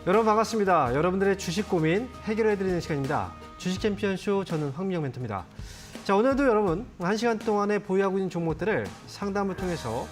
여러분 반갑습니다. 여러분들의 주식 고민 해결해드리는 시간입니다. 주식 챔피언쇼 저는 황민영 멘토입니다. 자, 오늘도 여러분 1시간 동안에 보유하고 있는 종목들을 상담을 통해서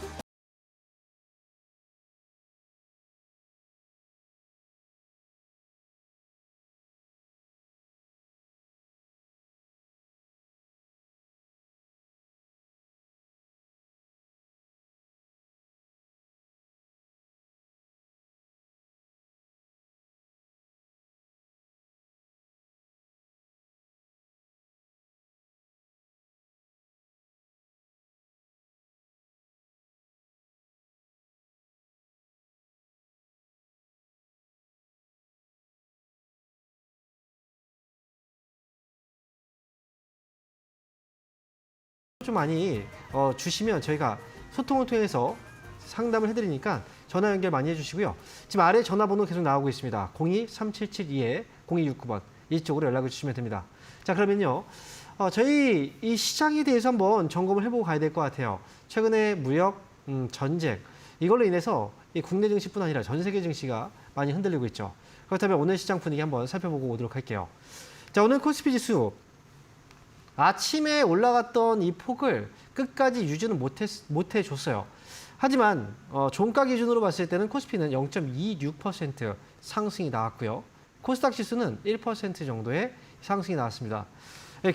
좀 많이 주시면 저희가 소통을 통해서 상담을 해드리니까 전화 연결 많이 해주시고요. 지금 아래 전화번호 계속 나오고 있습니다. 02-3772-0269번 이쪽으로 연락을 주시면 됩니다. 자, 그러면요. 저희 이 시장에 대해서 한번 점검을 해보고 가야 될 것 같아요. 최근에 무역, 전쟁 이걸로 인해서 이 국내 증시뿐 아니라 전 세계 증시가 많이 흔들리고 있죠. 그렇다면 오늘 시장 분위기 한번 살펴보고 오도록 할게요. 자, 오늘 코스피 지수 아침에 올라갔던 이 폭을 끝까지 유지는 못해줬어요. 하지만 종가 기준으로 봤을 때는 코스피는 0.26% 상승이 나왔고요. 코스닥 지수는 1% 정도의 상승이 나왔습니다.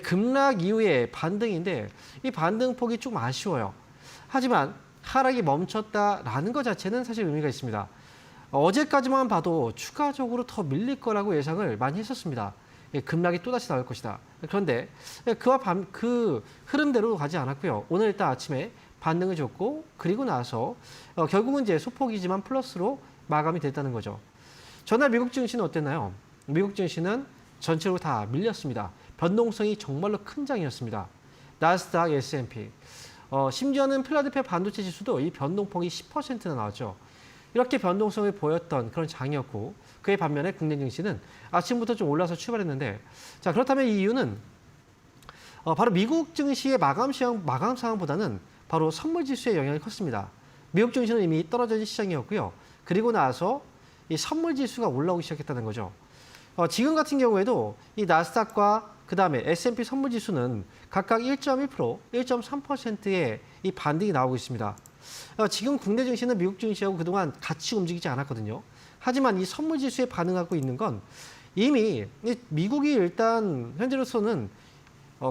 급락 이후의 반등인데 이 반등폭이 좀 아쉬워요. 하지만 하락이 멈췄다라는 것 자체는 사실 의미가 있습니다. 어제까지만 봐도 추가적으로 더 밀릴 거라고 예상을 많이 했었습니다. 급락이 또다시 나올 것이다. 그런데 그 흐름대로 가지 않았고요. 오늘 일단 아침에 반등을 줬고 그리고 나서 결국은 이제 소폭이지만 플러스로 마감이 됐다는 거죠. 전날 미국 증시는 어땠나요? 미국 증시는 전체로 다 밀렸습니다. 변동성이 정말로 큰 장이었습니다. 나스닥, S&P. 심지어는 필라델피아 반도체 지수도 이 변동폭이 10%나 나왔죠. 이렇게 변동성을 보였던 그런 장이었고 그에 반면에 국내 증시는 아침부터 좀 올라서 출발했는데 자, 그렇다면 이 이유는 바로 미국 증시의 마감 상황보다는 바로 선물 지수의 영향이 컸습니다. 미국 증시는 이미 떨어진 시장이었고요. 그리고 나서 이 선물 지수가 올라오기 시작했다는 거죠. 지금 같은 경우에도 이 나스닥과 그다음에 S&P 선물 지수는 각각 1.1%, 1.3%의 이 반등이 나오고 있습니다. 지금 국내 증시는 미국 증시하고 그동안 같이 움직이지 않았거든요. 하지만 이 선물 지수에 반응하고 있는 건 이미 미국이 일단 현재로서는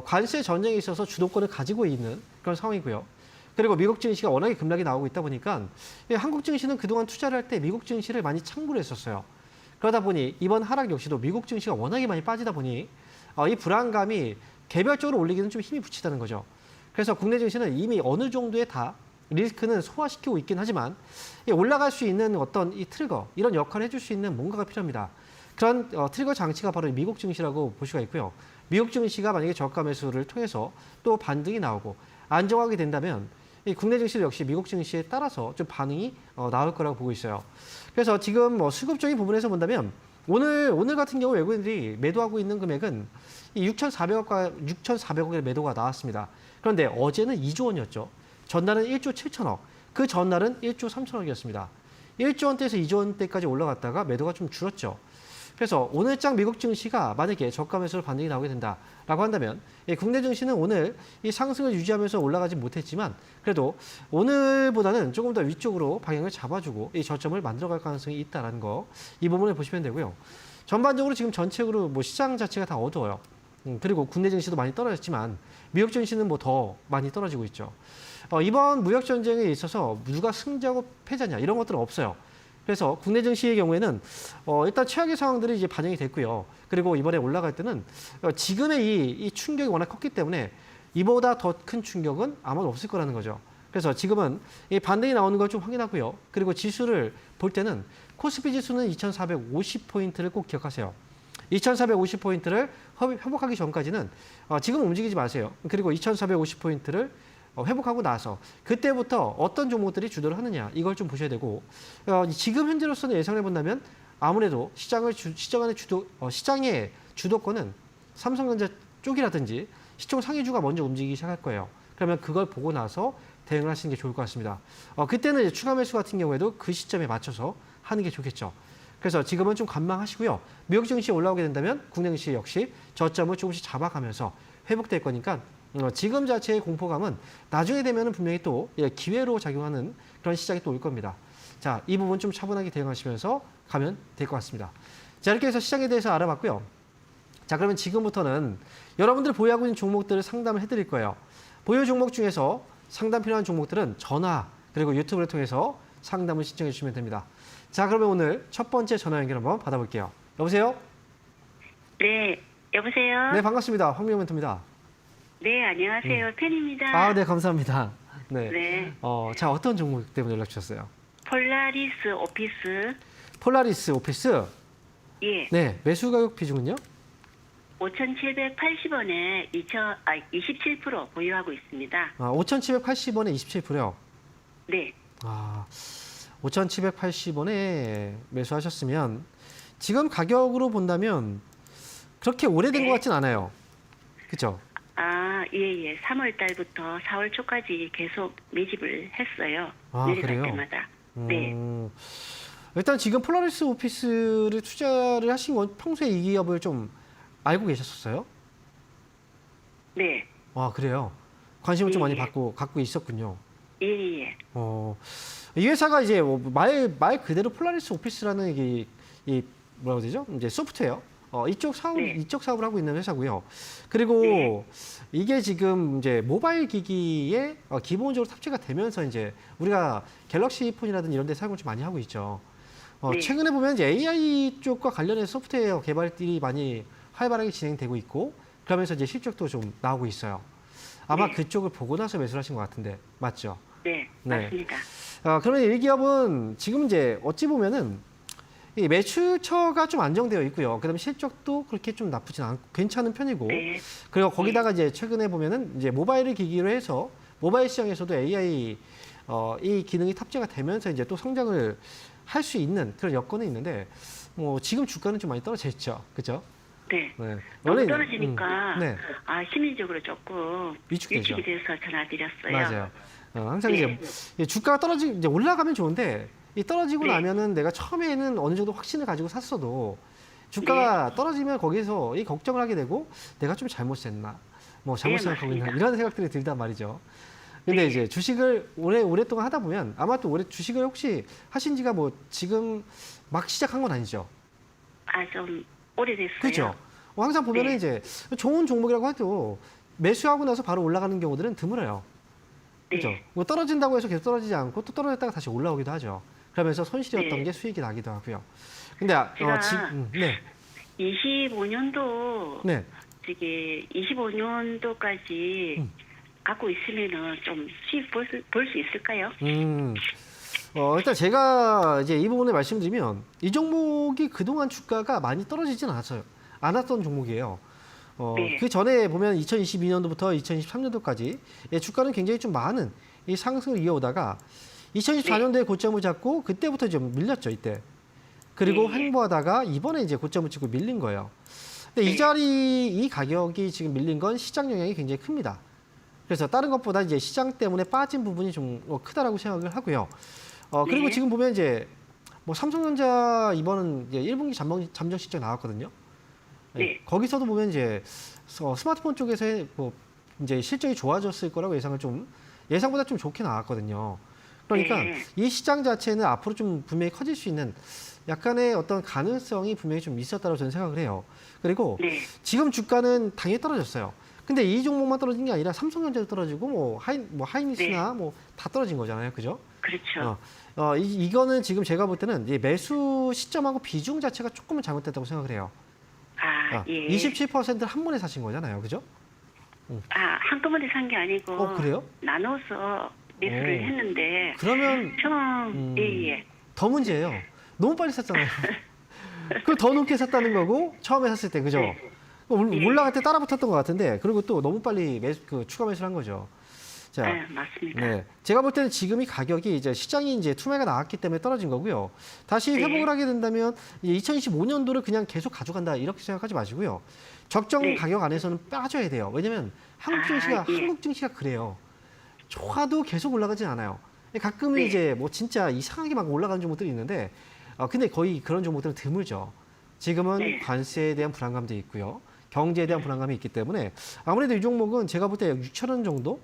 관세 전쟁에 있어서 주도권을 가지고 있는 그런 상황이고요. 그리고 미국 증시가 워낙에 급락이 나오고 있다 보니까 한국 증시는 그동안 투자를 할 때 미국 증시를 많이 참고를 했었어요. 그러다 보니 이번 하락 역시도 미국 증시가 워낙에 많이 빠지다 보니 이 불안감이 개별적으로 올리기는 좀 힘이 붙이다는 거죠. 그래서 국내 증시는 이미 어느 정도의 다 리스크는 소화시키고 있긴 하지만 올라갈 수 있는 어떤 이 트리거, 이런 역할을 해줄 수 있는 뭔가가 필요합니다. 그런 트리거 장치가 바로 미국 증시라고 볼 수가 있고요. 미국 증시가 만약에 저가 매수를 통해서 또 반등이 나오고 안정하게 된다면 이 국내 증시 역시 미국 증시에 따라서 좀 반응이 나올 거라고 보고 있어요. 그래서 지금 수급적인 부분에서 본다면 오늘 같은 경우 외국인들이 매도하고 있는 금액은 이 6,400억의 매도가 나왔습니다. 그런데 어제는 2조 원이었죠. 전날은 1조 7천억, 그 전날은 1조 3천억이었습니다. 1조 원대에서 2조 원대까지 올라갔다가 매도가 좀 줄었죠. 그래서 오늘장 미국 증시가 만약에 저가 매수로 반등이 나오게 된다라고 한다면 국내 증시는 오늘 이 상승을 유지하면서 올라가지 못했지만 그래도 오늘보다는 조금 더 위쪽으로 방향을 잡아주고 이 저점을 만들어갈 가능성이 있다는 거, 이 부분을 보시면 되고요. 전반적으로 지금 전체적으로 시장 자체가 다 어두워요. 그리고 국내 증시도 많이 떨어졌지만 미국 증시는 더 많이 떨어지고 있죠. 이번 무역 전쟁에 있어서 누가 승자고 패자냐 이런 것들은 없어요. 그래서 국내 증시의 경우에는 일단 최악의 상황들이 이제 반영이 됐고요. 그리고 이번에 올라갈 때는 지금의 이 충격이 워낙 컸기 때문에 이보다 더 큰 충격은 아마도 없을 거라는 거죠. 그래서 지금은 이 반등이 나오는 걸 좀 확인하고요. 그리고 지수를 볼 때는 코스피 지수는 2,450포인트를 꼭 기억하세요. 2,450포인트를 회복하기 전까지는 지금 움직이지 마세요. 그리고 2,450포인트를 회복하고 나서 그때부터 어떤 종목들이 주도를 하느냐 이걸 좀 보셔야 되고 지금 현재로서는 예상해 본다면 아무래도 시장의 주도권은 삼성전자 쪽이라든지 시총 상위주가 먼저 움직이기 시작할 거예요. 그러면 그걸 보고 나서 대응을 하시는 게 좋을 것 같습니다. 그때는 이제 추가 매수 같은 경우에도 그 시점에 맞춰서 하는 게 좋겠죠. 그래서 지금은 좀 관망하시고요. 미국 증시 올라오게 된다면 국내 증시 역시 저점을 조금씩 잡아가면서 회복될 거니까 지금 자체의 공포감은 나중에 되면은 분명히 또 기회로 작용하는 그런 시장이 또 올 겁니다. 자, 이 부분 좀 차분하게 대응하시면서 가면 될 것 같습니다. 자, 이렇게 해서 시장에 대해서 알아봤고요. 자, 그러면 지금부터는 여러분들이 보유하고 있는 종목들을 상담을 해드릴 거예요. 보유 종목 중에서 상담 필요한 종목들은 전화 그리고 유튜브를 통해서 상담을 신청해 주시면 됩니다. 자, 그러면 오늘 첫 번째 전화 연결 한번 받아볼게요. 여보세요? 네, 여보세요? 네, 반갑습니다. 황미영 멘토입니다. 네, 안녕하세요. 팬입니다. 아, 네, 감사합니다. 네. 네. 자, 어떤 종목 때문에 연락 주셨어요? 폴라리스 오피스. 폴라리스 오피스? 예. 네, 매수 가격 비중은요? 5,780원에 27% 보유하고 있습니다. 5,780원에 27%요? 네. 5,780원에 매수하셨으면 지금 가격으로 본다면 그렇게 오래된 것 같진 않아요. 그렇죠? 예. 3월 달부터 4월 초까지 계속 매집을 했어요. 내려갈 그래요? 때마다. 네. 일단 지금 폴라리스 오피스를 투자를 하신 건 평소에 이 기업을 좀 알고 계셨었어요? 네. 그래요? 관심을 좀 많이 예. 갖고 있었군요. 예. 이 회사가 이제 말 그대로 폴라리스 오피스라는 이 뭐라고 되죠? 이제 소프트웨어 이쪽 사업을 하고 있는 회사고요. 그리고 이게 지금 이제 모바일 기기에 기본적으로 탑재가 되면서 이제 우리가 갤럭시 폰이라든지 이런 데 사용을 좀 많이 하고 있죠. 네. 최근에 보면 이제 AI 쪽과 관련해서 소프트웨어 개발들이 많이 활발하게 진행되고 있고 그러면서 이제 실적도 좀 나오고 있어요. 아마 네. 그쪽을 보고 나서 매수를 하신 것 같은데 맞죠? 네. 맞습니다. 그러면 이 기업은 지금 이제 어찌 보면은 이 매출처가 좀 안정되어 있고요. 그다음에 실적도 그렇게 좀 나쁘진 않고 괜찮은 편이고. 네. 그리고 거기다가 이제 최근에 보면은 이제 모바일을 기기로 해서 모바일 시장에서도 AI 이 기능이 탑재가 되면서 이제 또 성장을 할 수 있는 그런 여건은 있는데 뭐 지금 주가는 좀 많이 떨어져 있죠. 그죠? 네. 네. 너무 떨어지니까 네. 심리적으로 조금 위축되죠. 위축이 돼서 전화드렸어요. 맞아요. 항상 네. 이제 주가가 이제 올라가면 좋은데 이 떨어지고 네. 나면은 내가 처음에는 어느 정도 확신을 가지고 샀어도 주가가 떨어지면 거기서 이 걱정을 하게 되고 내가 좀 잘못했나, 뭐 잘못 네, 생각하고 있나 맞습니다. 이런 생각들이 들단 말이죠. 근데 네. 이제 주식을 오랫동안 하다 보면 아마 또 올해 주식을 혹시 하신 지가 뭐 지금 막 시작한 건 아니죠. 좀 오래됐어요. 그죠? 항상 보면은 네. 이제 좋은 종목이라고 해도 매수하고 나서 바로 올라가는 경우들은 드물어요. 그죠? 네. 뭐 떨어진다고 해서 계속 떨어지지 않고 또 떨어졌다가 다시 올라오기도 하죠. 그러면서 손실이었던 네. 게 수익이 나기도 하고요. 근데 제가 네. 25년도 네. 25년도까지 갖고 있으면은 좀 수익 볼 수 있을까요? 일단 제가 이제 이 부분을 말씀드리면 이 종목이 그동안 주가가 많이 떨어지진 않았던 종목이에요. 네. 그 전에 보면 2022년도부터 2023년도까지 주가는 굉장히 좀 많은 이 상승을 이어오다가 2024년도에 고점을 잡고 그때부터 좀 밀렸죠, 이때. 그리고 네. 횡보하다가 이번에 이제 고점을 찍고 밀린 거예요. 근데 이 가격이 지금 밀린 건 시장 영향이 굉장히 큽니다. 그래서 다른 것보다 이제 시장 때문에 빠진 부분이 좀 크다라고 생각을 하고요. 그리고 네. 지금 보면 이제 뭐 삼성전자 이번은 이제 1분기 잠정 실적 나왔거든요. 네. 거기서도 보면 이제 스마트폰 쪽에서 뭐 이제 실적이 좋아졌을 거라고 예상보다 좀 좋게 나왔거든요. 그러니까 네. 이 시장 자체는 앞으로 좀 분명히 커질 수 있는 약간의 어떤 가능성이 분명히 좀 있었다고 저는 생각을 해요. 그리고 네. 지금 주가는 당연히 떨어졌어요. 근데 이 종목만 떨어진 게 아니라 삼성전자도 떨어지고 뭐 하이닉스나 뭐 다 떨어진 거잖아요. 그죠? 그렇죠. 이거는 지금 제가 볼 때는 이 매수 시점하고 비중 자체가 조금은 잘못됐다고 생각을 해요. 예. 27%를 한 번에 사신 거잖아요. 그죠? 한꺼번에 산 게 아니고 그래요? 나눠서 매수를 했는데 그러면 예. 더 문제예요. 너무 빨리 샀잖아요. 그걸 더 높게 샀다는 거고 처음에 샀을 때 그죠? 네. 올라갈 때 따라 붙었던 것 같은데 그리고 또 너무 빨리 추가 매수를 한 거죠. 자, 맞습니다. 네, 제가 볼 때는 지금 이 가격이 이제 시장이 이제 투매가 나왔기 때문에 떨어진 거고요. 다시 네. 회복을 하게 된다면 2025년도를 그냥 계속 가져간다 이렇게 생각하지 마시고요. 적정 네. 가격 안에서는 빠져야 돼요. 왜냐면 한국 증시가 그래요. 좋아도 계속 올라가진 않아요. 가끔은 네. 이제 뭐 진짜 이상하게 막 올라가는 종목들이 있는데 근데 거의 그런 종목들은 드물죠. 지금은 네. 관세에 대한 불안감도 있고요. 경제에 대한 불안감이 있기 때문에 아무래도 이 종목은 제가 볼 때 6,000원 정도?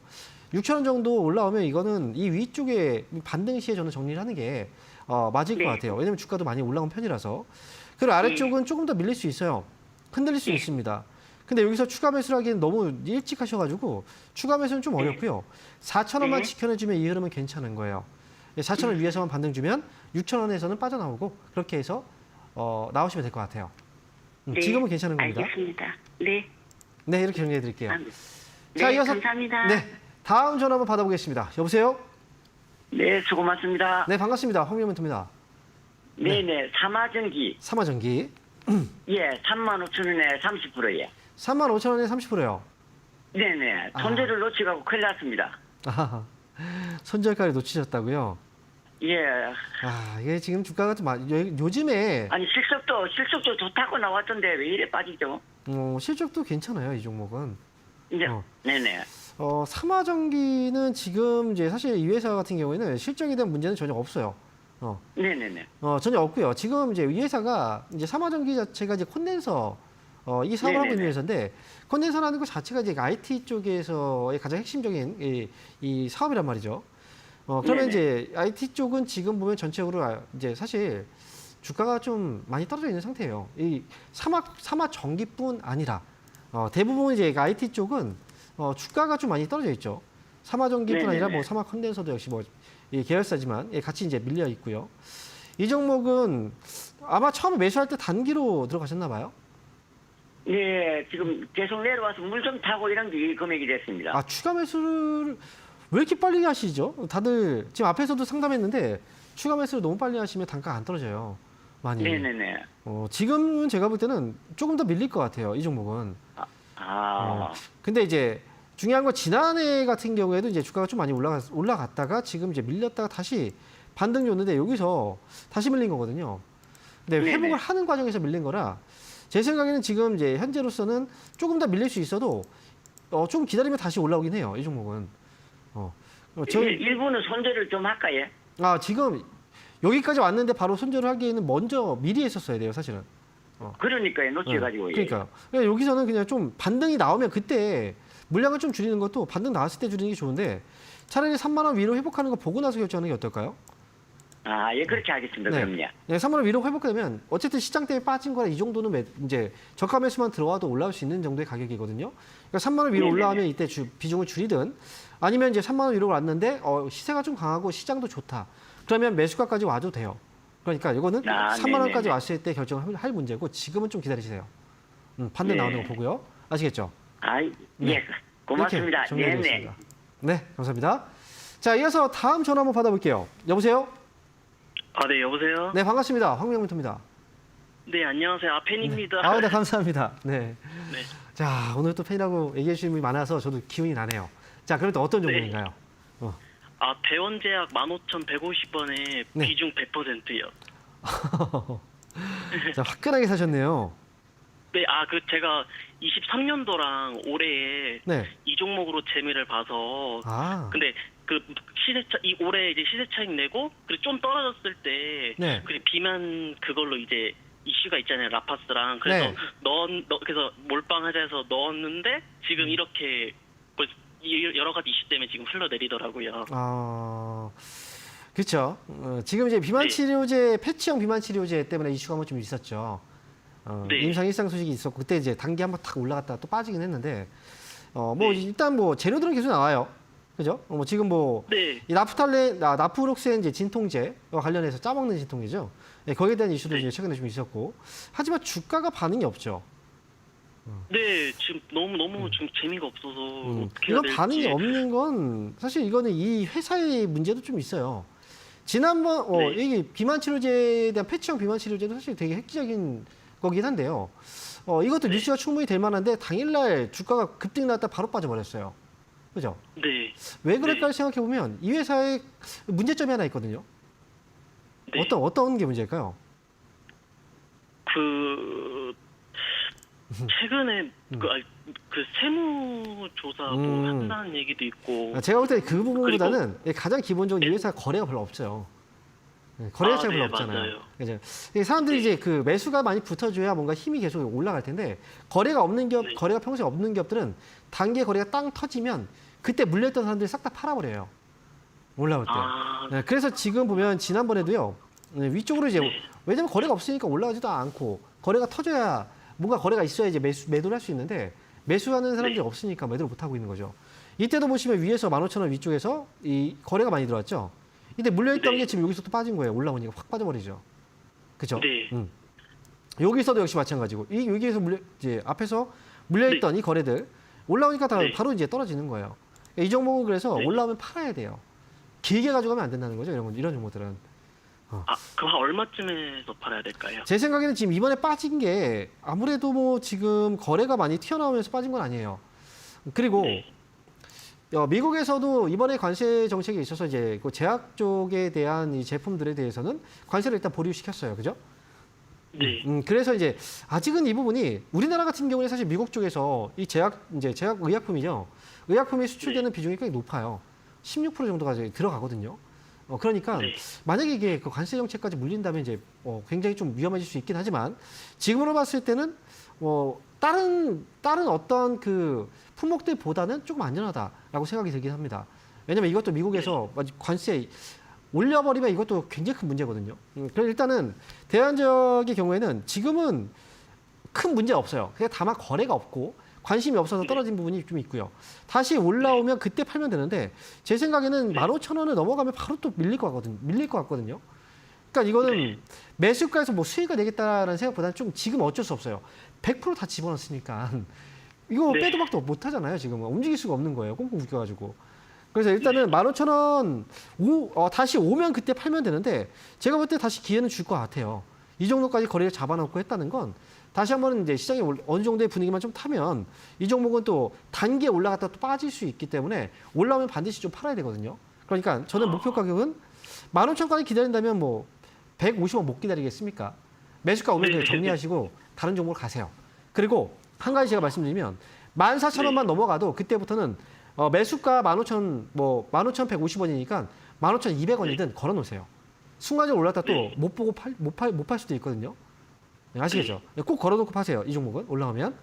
6,000원 정도 올라오면 이거는 이 위쪽에 반등 시에 저는 정리를 하는 게 맞을 네. 것 같아요. 왜냐면 주가도 많이 올라온 편이라서. 그리고 아래쪽은 조금 더 밀릴 수 있어요. 흔들릴 수 네. 있습니다. 근데 여기서 추가 매수를 하기엔 너무 일찍 하셔가지고 추가 매수는 좀 어렵고요. 4,000원만 네. 지켜내주면 이 흐름은 괜찮은 거예요. 4,000원 위에서만 반등 주면 6,000원에서는 빠져나오고 그렇게 해서 나오시면 될 것 같아요. 네. 지금은 괜찮은 겁니다. 알겠습니다. 네. 네, 이렇게 정리해 드릴게요. 아, 자, 네, 이어서 감사합니다. 네, 다음 전화 한번 받아보겠습니다. 여보세요? 네, 수고 많습니다. 네, 반갑습니다. 황명문입니다. 네네, 삼화전기. 삼화전기 예, 35,000원에 30%예요. 35,000원에 30%요. 네네, 손재를 놓치고 큰일 났습니다. 아, 손절가를 놓치셨다고요? 예, 이게 지금 주가가 좀 요즘에 아니 실적도 좋다고 나왔던데 왜 이래 빠지죠? 실적도 괜찮아요, 이 종목은. 이제 어. 네네, 삼화전기는 지금 이제 사실 이 회사 같은 경우에는 실적에 대한 문제는 전혀 없어요. 네네네. 전혀 없고요. 지금 이제 이 회사가 이제 삼화전기 자체가 이제 콘덴서 이 사업을 하고 있는 네네네. 회사인데 콘덴서라는 것 자체가 이제 IT 쪽에서의 가장 핵심적인 이 사업이란 말이죠. 그러면 네네. 이제 IT 쪽은 지금 보면 전체적으로 이제 사실 주가가 좀 많이 떨어져 있는 상태예요. 이 삼화전기뿐 아니라 대부분 이제 IT 쪽은 주가가 좀 많이 떨어져 있죠. 삼화전기뿐 아니라 네네네. 뭐 삼화 컨덴서도 역시 뭐 이 계열사지만 같이 이제 밀려 있고요. 이 종목은 아마 처음에 매수할 때 단기로 들어가셨나 봐요. 네, 지금 계속 내려와서 물 좀 타고 이런 게 이 금액이 됐습니다. 추가 매수를 왜 이렇게 빨리 하시죠? 다들 지금 앞에서도 상담했는데 추가 매수를 너무 빨리 하시면 단가가 안 떨어져요. 많이. 네네네. 지금은 제가 볼 때는 조금 더 밀릴 것 같아요. 이 종목은. 근데 이제 중요한 건 지난해 같은 경우에도 이제 주가가 좀 많이 올라갔다가 지금 이제 밀렸다가 다시 반등 줬는데 여기서 다시 밀린 거거든요. 근데 네네. 회복을 하는 과정에서 밀린 거라 제 생각에는 지금 이제 현재로서는 조금 더 밀릴 수 있어도 조금 기다리면 다시 올라오긴 해요. 이 종목은. 일부는 손재를 좀 할까요? 지금 여기까지 왔는데 바로 손절을 하기에는 먼저 미리 했었어야 돼요, 사실은. 그러니까요, 놓쳐가지고. 예. 그러니까요. 그러니까 여기서는 그냥 좀 반등이 나오면 그때 물량을 좀 줄이는 것도 반등 나왔을 때 줄이는 게 좋은데 차라리 3만 원 위로 회복하는 거 보고 나서 결정하는 게 어떨까요? 예, 그렇게 하겠습니다. 네. 그럼요. 네, 3만 원 위로 회복되면 어쨌든 시장 때문에 빠진 거라 이 정도는 이제 저가 매수만 들어와도 올라올 수 있는 정도의 가격이거든요. 그러니까 3만 원 위로 네네네. 올라오면 이때 비중을 줄이든 아니면 이제 3만 원 위로 왔는데 시세가 좀 강하고 시장도 좋다. 그러면 매수가까지 와도 돼요. 그러니까 이거는 3만 원까지 네네네. 왔을 때 결정을 할 문제고 지금은 좀 기다리세요. 반등 네. 나오는 거 보고요. 아시겠죠? 예, 고맙습니다. 이렇게 정리해 네네. 드리겠습니다. 네, 감사합니다. 자, 이어서 다음 전화 한번 받아볼게요. 여보세요? 네, 여보세요? 네, 반갑습니다. 황명문입니다. 네, 안녕하세요. 팬입니다. 네, 감사합니다. 네. 네. 자, 오늘 또 팬이라고 얘기해 주신 분이 많아서 저도 기운이 나네요. 자, 그럼 또 어떤 네. 종목인가요? 대원제약 15,150원에 네. 비중 100%요. 자, 화끈하게 사셨네요. 네, 제가 23년도랑 올해에 네. 이 종목으로 재미를 봐서 근데 이 올해 이제 시세 차익 내고 그리고 좀 떨어졌을 때 네. 비만 그걸로 이제 이슈가 있잖아요. 라파스랑 그래서 네. 그래서 몰빵하자 해서 넣었는데 지금 이렇게 여러 가지 이슈 때문에 지금 흘러내리더라고요. 그렇죠. 지금 이제 비만 네. 치료제, 패치형 비만 치료제 때문에 이슈가 한번 좀 있었죠. 네. 임상 일상 소식이 있었고 그때 이제 단기 한번 탁 올라갔다가 또 빠지긴 했는데 네. 일단 재료들은 계속 나와요. 그죠? 지금 네. 이 나프록센 이제 진통제와 관련해서 짜먹는 진통제죠. 네, 거기에 대한 이슈도 네. 이제 최근에 좀 있었고 하지만 주가가 반응이 없죠. 네, 지금 너무 좀 재미가 없어서 어떻게 해야 이건 될지. 반응이 없는 건 사실 이거는 이 회사의 문제도 좀 있어요. 지난번 네. 이게 비만 치료제에 대한 패치형 비만 치료제도 사실 되게 획기적인 거긴 한데요. 이것도 네. 뉴스가 충분히 될 만한데 당일날 주가가 급등 났다 바로 빠져버렸어요. 그죠? 네. 왜 그럴까 생각해 보면 이 회사의 문제점이 하나 있거든요. 네. 어떤 게 문제일까요? 최근에 그 세무 조사도 한다는 얘기도 있고. 제가 볼 때 그 부분보다는 가장 기본적으로 이 회사 거래가 별로 없어요. 거래 자체가 네, 별로 없잖아요. 맞아요. 그죠? 이게 사람들이 네. 이제 그 매수가 많이 붙어줘야 뭔가 힘이 계속 올라갈 텐데 거래가 없는 기업, 네. 거래가 평소에 없는 기업들은 단기에 거래가 땅 터지면 그때 물려있던 사람들이 싹 다 팔아버려요. 올라올 때. 아, 네, 그래서 지금 보면 지난번에도요. 위쪽으로 이제 네. 왜냐면 거래가 없으니까 올라가지도 않고 거래가 터져야 뭔가 거래가 있어야 이제 매도를 할 수 있는데 매수하는 사람들이 네. 없으니까 매도를 못 하고 있는 거죠. 이때도 보시면 위에서 15,000원 위쪽에서 이 거래가 많이 들어왔죠. 이때 물려있던 네. 게 지금 여기서 또 빠진 거예요. 올라오니까 확 빠져버리죠. 그죠? 네. 여기서도 역시 마찬가지고 여기에서 이제 앞에서 물려있던 이 거래들 올라오니까 다 네. 바로 이제 떨어지는 거예요. 이 종목은 그래서 네. 올라오면 팔아야 돼요. 길게 가져가면 안 된다는 거죠. 이런 종목들은. 아, 그럼 한 얼마쯤에서 팔아야 될까요? 제 생각에는 지금 이번에 빠진 게 아무래도 뭐 지금 거래가 많이 튀어나오면서 빠진 건 아니에요. 그리고 네. 미국에서도 이번에 관세 정책에 있어서 이제 그 제약 쪽에 대한 이 제품들에 대해서는 관세를 일단 보류시켰어요. 그죠? 네. 그래서 이제 아직은 이 부분이 우리나라 같은 경우에 사실 미국 쪽에서 이 제약 의약품이죠. 의약품이 수출되는 비중이 꽤 높아요. 16% 정도가 이제 들어가거든요. 그러니까 네. 만약에 이게 그 관세 정책까지 물린다면 이제 굉장히 좀 위험해질 수 있긴 하지만 지금으로 봤을 때는 다른 어떤 그 품목들보다는 조금 안전하다라고 생각이 들긴 합니다. 왜냐면 이것도 미국에서 관세 올려버리면 이것도 굉장히 큰 문제거든요. 그래서 일단은 대안적의 경우에는 지금은 큰 문제 없어요. 그냥 다만 거래가 없고 관심이 없어서 떨어진 부분이 좀 있고요. 다시 올라오면 그때 팔면 되는데 제 생각에는 15,000원을 넘어가면 바로 또 밀릴 것 같거든요. 그러니까 이거는 매수가에서 뭐 수익을 내겠다라는 생각보다는 좀 지금 어쩔 수 없어요. 100% 다 집어넣었으니까 이거 네. 빼도 박도 못 하잖아요. 지금은 움직일 수가 없는 거예요. 꽁꽁 묶여가지고. 그래서 일단은 15,000원 다시 오면 그때 팔면 되는데 제가 볼 때 다시 기회는 줄 것 같아요. 이 정도까지 거래를 잡아놓고 했다는 건 다시 한번 이제 시장이 어느 정도의 분위기만 좀 타면 이 종목은 또 단기에 올라갔다 또 빠질 수 있기 때문에 올라오면 반드시 좀 팔아야 되거든요. 그러니까 저는 목표 가격은 15,000원까지 기다린다면 뭐 150원 못 기다리겠습니까? 매수가 오면 그냥 정리하시고 다른 종목으로 가세요. 그리고 한 가지 제가 말씀드리면 14,000원만 넘어가도 그때부터는 매수가 15,000 뭐 15,150원이니까 15,200원이든 걸어 놓으세요. 순간적으로 올랐다 또 못 보고 못 팔 수도 있거든요. 네, 아시겠죠? 꼭 걸어 놓고 파세요. 이 종목은 올라오면.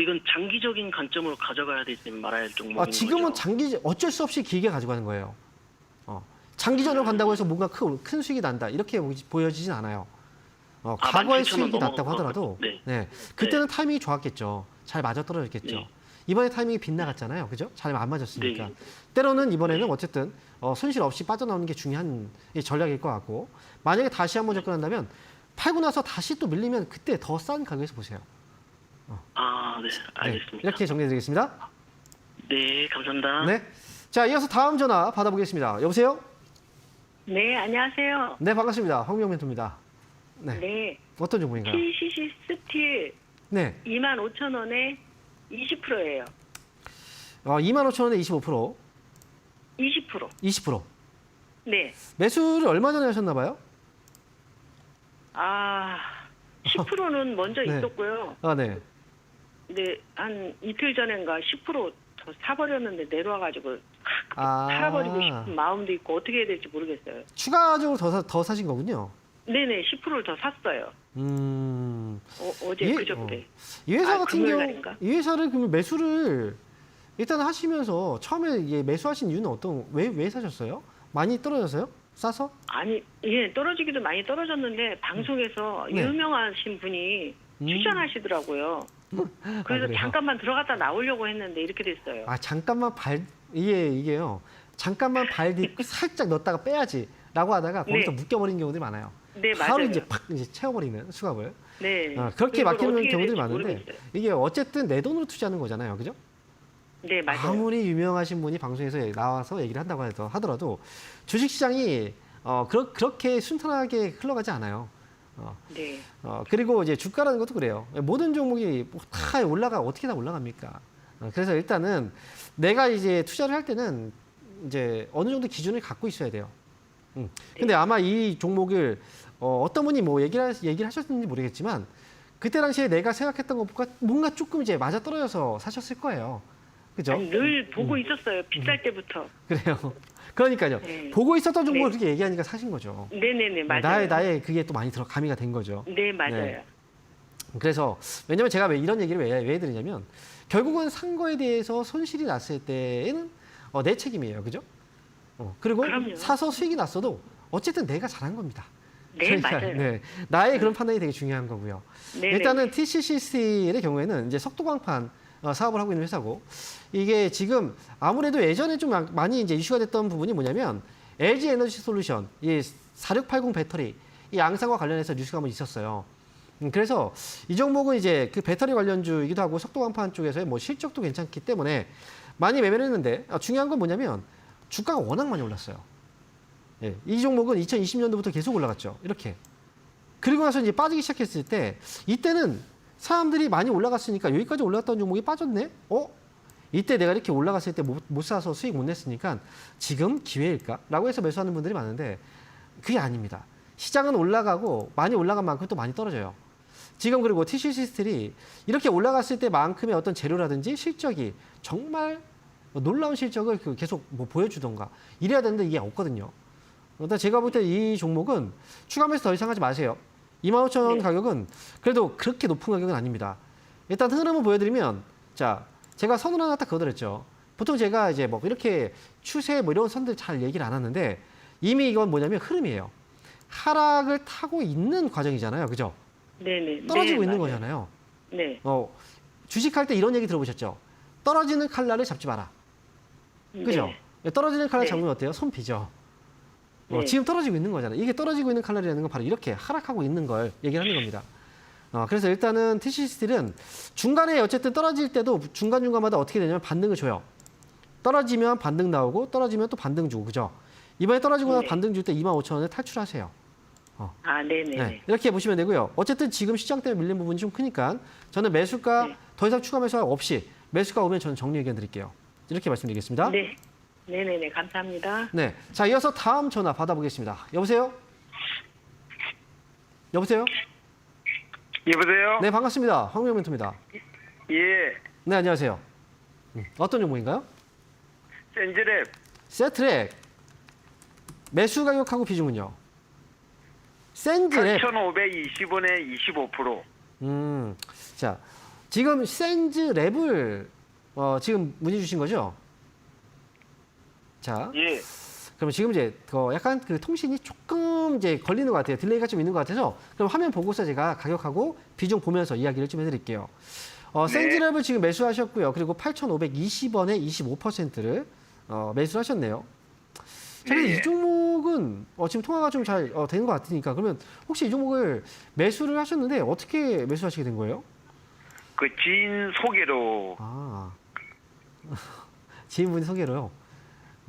이건 장기적인 관점으로 가져가야 되지 말아야 할 종목인 지금은 거죠? 어쩔 수 없이 길게 가져가는 거예요. 장기전으로 간다고 해서 뭔가 큰 수익이 난다 이렇게 보여지진 않아요. 과거에 17,000원 수익이 났다고 하더라도 네. 그때는 타이밍이 좋았겠죠. 잘 맞아 떨어졌겠죠. 네. 이번에 타이밍이 빗나갔잖아요. 그죠? 잘 안 맞았으니까. 네. 때로는 이번에는 어쨌든 손실 없이 빠져나오는 게 중요한 이 전략일 것 같고 만약에 다시 한번 접근한다면 팔고 나서 다시 또 밀리면 그때 더 싼 가격에서 보세요. 네, 알겠습니다. 이렇게 정리해드리겠습니다. 네, 감사합니다. 네. 자, 이어서 다음 전화 받아보겠습니다. 여보세요? 네, 안녕하세요. 네, 반갑습니다. 황명 멘토입니다. 네. 네, 어떤 종목인가요? TCC 스틸 네. 25,000원에 20%예요. 25,000원에 25%, 20%. 20%. 네. 매수를 얼마 전에 하셨나 봐요? 10%는 먼저 네. 있었고요. 네. 근데 한 이틀 전인가 10%더 사버렸는데 내려와가지고 팔아버리고 싶은 마음도 있고 어떻게 해야 될지 모르겠어요. 추가적으로 더 사신 거군요. 네네, 10%를 더 샀어요. 어제 그저께. 이 회사 같은 금요일 경우, 날인가? 이 회사를 그러면 매수를 일단 하시면서 처음에 이게 매수하신 이유는 왜 사셨어요? 많이 떨어져서요? 싸서? 아니, 떨어지기도 많이 떨어졌는데 방송에서 네. 유명하신 분이 추천하시더라고요. 그래서 그래요? 잠깐만 들어갔다 나오려고 했는데 이렇게 됐어요. 잠깐만 이게요. 잠깐만 발 딛고 살짝 넣었다가 빼야지라고 하다가 거기서 묶여버린 경우들이 많아요. 네, 바로 맞아요. 이제 팍 채워버리는 수갑을. 네. 그렇게 그걸 막히는 어떻게 해야 경우들이 될지 많은데 모르겠어요. 이게 어쨌든 내 돈으로 투자하는 거잖아요, 그죠? 네, 맞아요. 아무리 유명하신 분이 방송에서 나와서 얘기를 한다고 하더라도 주식시장이 그렇게 순탄하게 흘러가지 않아요. 네. 그리고 이제 주가라는 것도 그래요. 모든 종목이 다 어떻게 다 올라갑니까? 그래서 일단은 내가 이제 투자를 할 때는 이제 어느 정도 기준을 갖고 있어야 돼요. 근데 아마 이 종목을 어떤 분이 뭐 얘기를 하셨는지 모르겠지만 그때 당시에 내가 생각했던 것보다 뭔가 조금 이제 맞아 떨어져서 사셨을 거예요. 그죠? 아니, 늘 보고 있었어요. 비쌀 때부터. 그래요. 그러니까요. 네. 보고 있었던 종목을 네. 그렇게 얘기하니까 사신 거죠. 네네네, 맞아요. 나의 그게 또 많이 가미가 된 거죠. 네, 맞아요. 네. 그래서 왜냐면 제가 왜 이런 얘기를 왜 드리냐면 결국은 산 거에 대해서 손실이 났을 때에는 내 책임이에요. 그죠? 그리고 그럼요. 사서 수익이 났어도 어쨌든 내가 잘한 겁니다. 네, 맞아요. 네, 나의 그런 판단이 되게 중요한 거고요. 네네. 일단은 TCC 스틸의 경우에는 이제 석도광판 사업을 하고 있는 회사고 이게 지금 아무래도 예전에 좀 많이 이제 이슈가 됐던 부분이 뭐냐면 LG 에너지 솔루션 이 4680 배터리 이 양상과 관련해서 뉴스가 한번 있었어요. 그래서 이 종목은 이제 그 배터리 관련주이기도 하고 석도광판 쪽에서의 뭐 실적도 괜찮기 때문에 많이 매매를 했는데 중요한 건 뭐냐면 주가가 워낙 많이 올랐어요. 예, 이 종목은 2020년도부터 계속 올라갔죠. 이렇게. 그리고 나서 이제 빠지기 시작했을 때 이때는 사람들이 많이 올라갔으니까 여기까지 올라갔던 종목이 빠졌네? 이때 내가 이렇게 올라갔을 때 못 사서 수익 못 냈으니까 지금 기회일까? 라고 해서 매수하는 분들이 많은데 그게 아닙니다. 시장은 올라가고 많이 올라간 만큼 또 많이 떨어져요. 지금 그리고 TCC 스틸이 이렇게 올라갔을 때만큼의 어떤 재료라든지 실적이 정말 놀라운 실적을 계속 뭐 보여주던가 이래야 되는데 이게 없거든요. 일단 제가 볼 때 이 종목은 추가 매수 더 이상 하지 마세요. 25,000원 네. 가격은 그래도 그렇게 높은 가격은 아닙니다. 일단 흐름을 보여드리면 자 제가 선을 하나 딱 그어드렸죠. 보통 제가 이제 뭐 이렇게 추세 뭐 이런 선들 잘 얘기를 안 하는데 이미 이건 뭐냐면 흐름이에요. 하락을 타고 있는 과정이잖아요. 그죠? 네네. 떨어지고 네, 있는 맞아요. 거잖아요. 네. 주식할 때 이런 얘기 들어보셨죠? 떨어지는 칼날을 잡지 마라. 그죠? 네. 떨어지는 칼날 네. 잡으면 어때요? 손 비죠. 네. 지금 떨어지고 있는 거잖아요. 이게 떨어지고 있는 칼날이라는 건 바로 이렇게 하락하고 있는 걸 얘기하는 겁니다. 그래서 일단은 TCC 스틸은 중간에 어쨌든 떨어질 때도 중간중간마다 어떻게 되냐면 반등을 줘요. 떨어지면 반등 나오고 떨어지면 또 반등 주고 그죠? 이번에 떨어지고 나서 네. 반등 줄 때 25,000원에 탈출하세요. 아, 네네. 네, 이렇게 보시면 되고요. 어쨌든 지금 시장 때문에 밀린 부분이 좀 크니까 저는 매수가 네. 더 이상 추가 매수 없이 매수가 오면 저는 정리 의견 드릴게요. 이렇게 말씀드리겠습니다. 네. 네네네. 감사합니다. 네. 자, 이어서 다음 전화 받아보겠습니다. 여보세요? 여보세요? 여보세요? 네, 반갑습니다. 황명 멘토입니다. 예, 네, 안녕하세요. 어떤 종목인가요? 센즈랩 세트랙. 매수 가격하고 비중은요? 센즈랩. 8,520원에 25%. 자, 지금 센즈랩을 지금 문의 주신 거죠? 자, 예, 그럼 지금 이제 약간 그 통신이 조금 이제 걸리는 것 같아요. 딜레이가 좀 있는 것 같아서 그럼 화면 보고서 제가 가격하고 비중 보면서 이야기를 좀 해드릴게요. 네. 센즈랩을 지금 매수하셨고요. 그리고 8,520원에 25%를 매수를 하셨네요. 자, 근데 네. 이 종목은 지금 통화가 좀 잘 되는 것 같으니까 그러면 혹시 이 종목을 매수를 하셨는데 어떻게 매수하시게 된 거예요? 그 지인 소개로. 아, 지인분이 소개로요.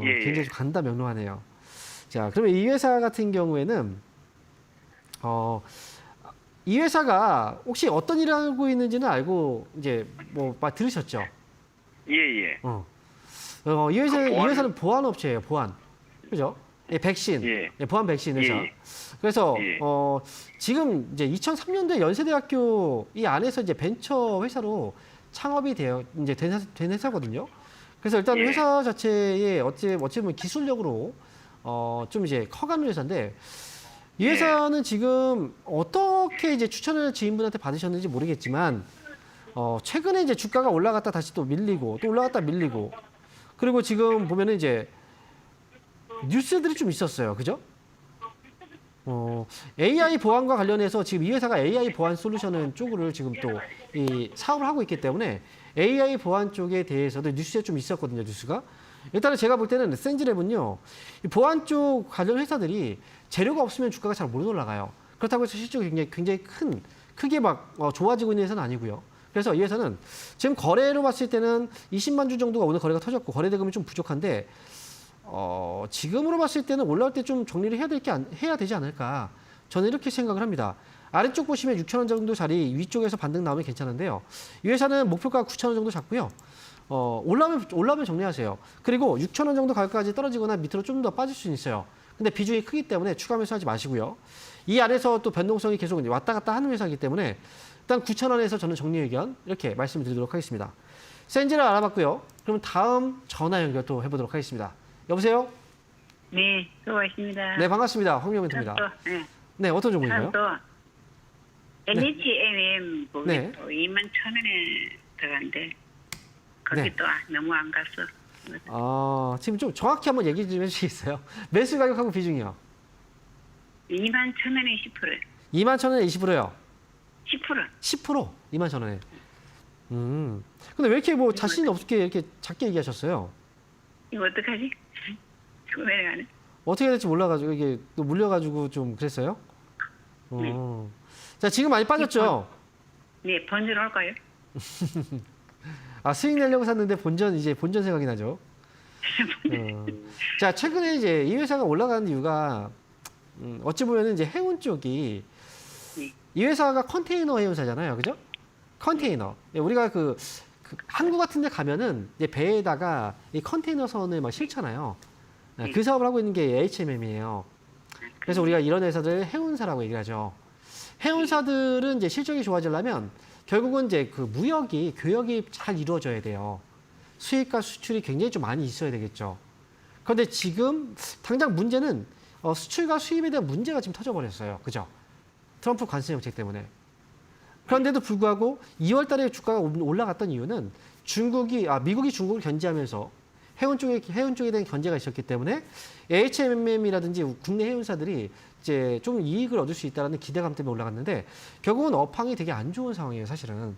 예. 굉장히 좀 간단명료하네요. 자, 그러면 이 회사 같은 경우에는 이 회사가 혹시 어떤 일을 하고 있는지는 알고 이제 뭐 들으셨죠? 예, 예. 이 보안- 회사는 보안 업체예요. 보안. 그죠? 예, 백신. 예. 예, 보안 백신 회사. 예. 그래서 예. 지금 이제 2003년도에 연세대학교 이 안에서 이제 벤처 회사로 창업이 이제 된 회사거든요. 그래서 일단 예. 회사 자체에 어찌 보면 기술력으로 좀 이제 커가는 회사인데 이 회사는 지금 어떻게 이제 추천을 지인분한테 받으셨는지 모르겠지만 최근에 이제 주가가 올라갔다 다시 또 밀리고 또 올라갔다 밀리고 그리고 지금 보면은 이제 뉴스들이 좀 있었어요. 그죠? AI 보안과 관련해서 지금 이 회사가 AI 보안 솔루션 쪽을 지금 또 이 사업을 하고 있기 때문에 AI 보안 쪽에 대해서도 뉴스에 좀 있었거든요. 뉴스가. 일단은 제가 볼 때는 센즈랩은요. 이 보안 쪽 관련 회사들이 재료가 없으면 주가가 잘 못 올라가요. 그렇다고 해서 실적이 굉장히 크게 막 좋아지고 있는 회사는 아니고요. 그래서 이 회사는 지금 거래로 봤을 때는 20만 주 정도가 오늘 거래가 터졌고 거래 대금이 좀 부족한데 지금으로 봤을 때는 올라올 때 좀 정리를 해야 되지 않을까. 저는 이렇게 생각을 합니다. 아래쪽 보시면 6,000원 정도 자리 위쪽에서 반등 나오면 괜찮은데요. 이 회사는 목표가 9,000원 정도 잡고요. 올라오면 정리하세요. 그리고 6,000원 정도 가격까지 떨어지거나 밑으로 좀 더 빠질 수는 있어요. 근데 비중이 크기 때문에 추가 매수하지 마시고요. 이 안에서 또 변동성이 계속 이제 왔다 갔다 하는 회사이기 때문에 일단 9,000원에서 저는 정리 의견 이렇게 말씀을 드리도록 하겠습니다. 센즈를 알아봤고요. 그러면 다음 전화 연결 또 해보도록 하겠습니다. 여보세요? 네, 수고하십니다. 네, 반갑습니다. 황명 멘토입니다. 네. 네, 어떤 종목인가요? 또 NHNM 보기 네. 또 21,000원에 들어갔는데 거기 네. 또 너무 안 갔어. 지금 좀 정확히 한번 얘기 좀 해주시겠어요? 매수 가격하고 비중이요. 21,000원에 10%. 21,000원에 20%요. 10%. 10%? 21,000원에. 근데 왜 이렇게 뭐 자신 없게 이렇게 작게 얘기하셨어요? 이거 어떡하지? 자꾸 내려가네. 어떻게 해야 될지 몰라가지고 이게 또 물려가지고 좀 그랬어요? 자, 지금 많이 빠졌죠? 네, 번전 올까요? 수익 내려고 샀는데 이제 본전 생각이 나죠? 자, 최근에 이제 이 회사가 올라가는 이유가 어찌 보면 이제 해운 쪽이 네. 이 회사가 컨테이너 해운사잖아요. 그죠? 컨테이너. 우리가 그 항구 같은 데 가면은 이제 배에다가 이 컨테이너 선을 막 실잖아요. 그 사업을 하고 있는 게 HMM이에요. 그래서 우리가 이런 회사들 해운사라고 얘기를 하죠. 해운사들은 이제 실적이 좋아지려면 결국은 이제 그 교역이 잘 이루어져야 돼요. 수입과 수출이 굉장히 좀 많이 있어야 되겠죠. 그런데 지금 당장 문제는 수출과 수입에 대한 문제가 지금 터져버렸어요. 그죠? 트럼프 관세 정책 때문에. 그런데도 불구하고 2월 달에 주가가 올라갔던 이유는 미국이 중국을 견제하면서 해운 쪽에 대한 견제가 있었기 때문에 HMM이라든지 국내 해운사들이 이제 좀 이익을 얻을 수 있다는 기대감 때문에 올라갔는데 결국은 업황이 되게 안 좋은 상황이에요, 사실은.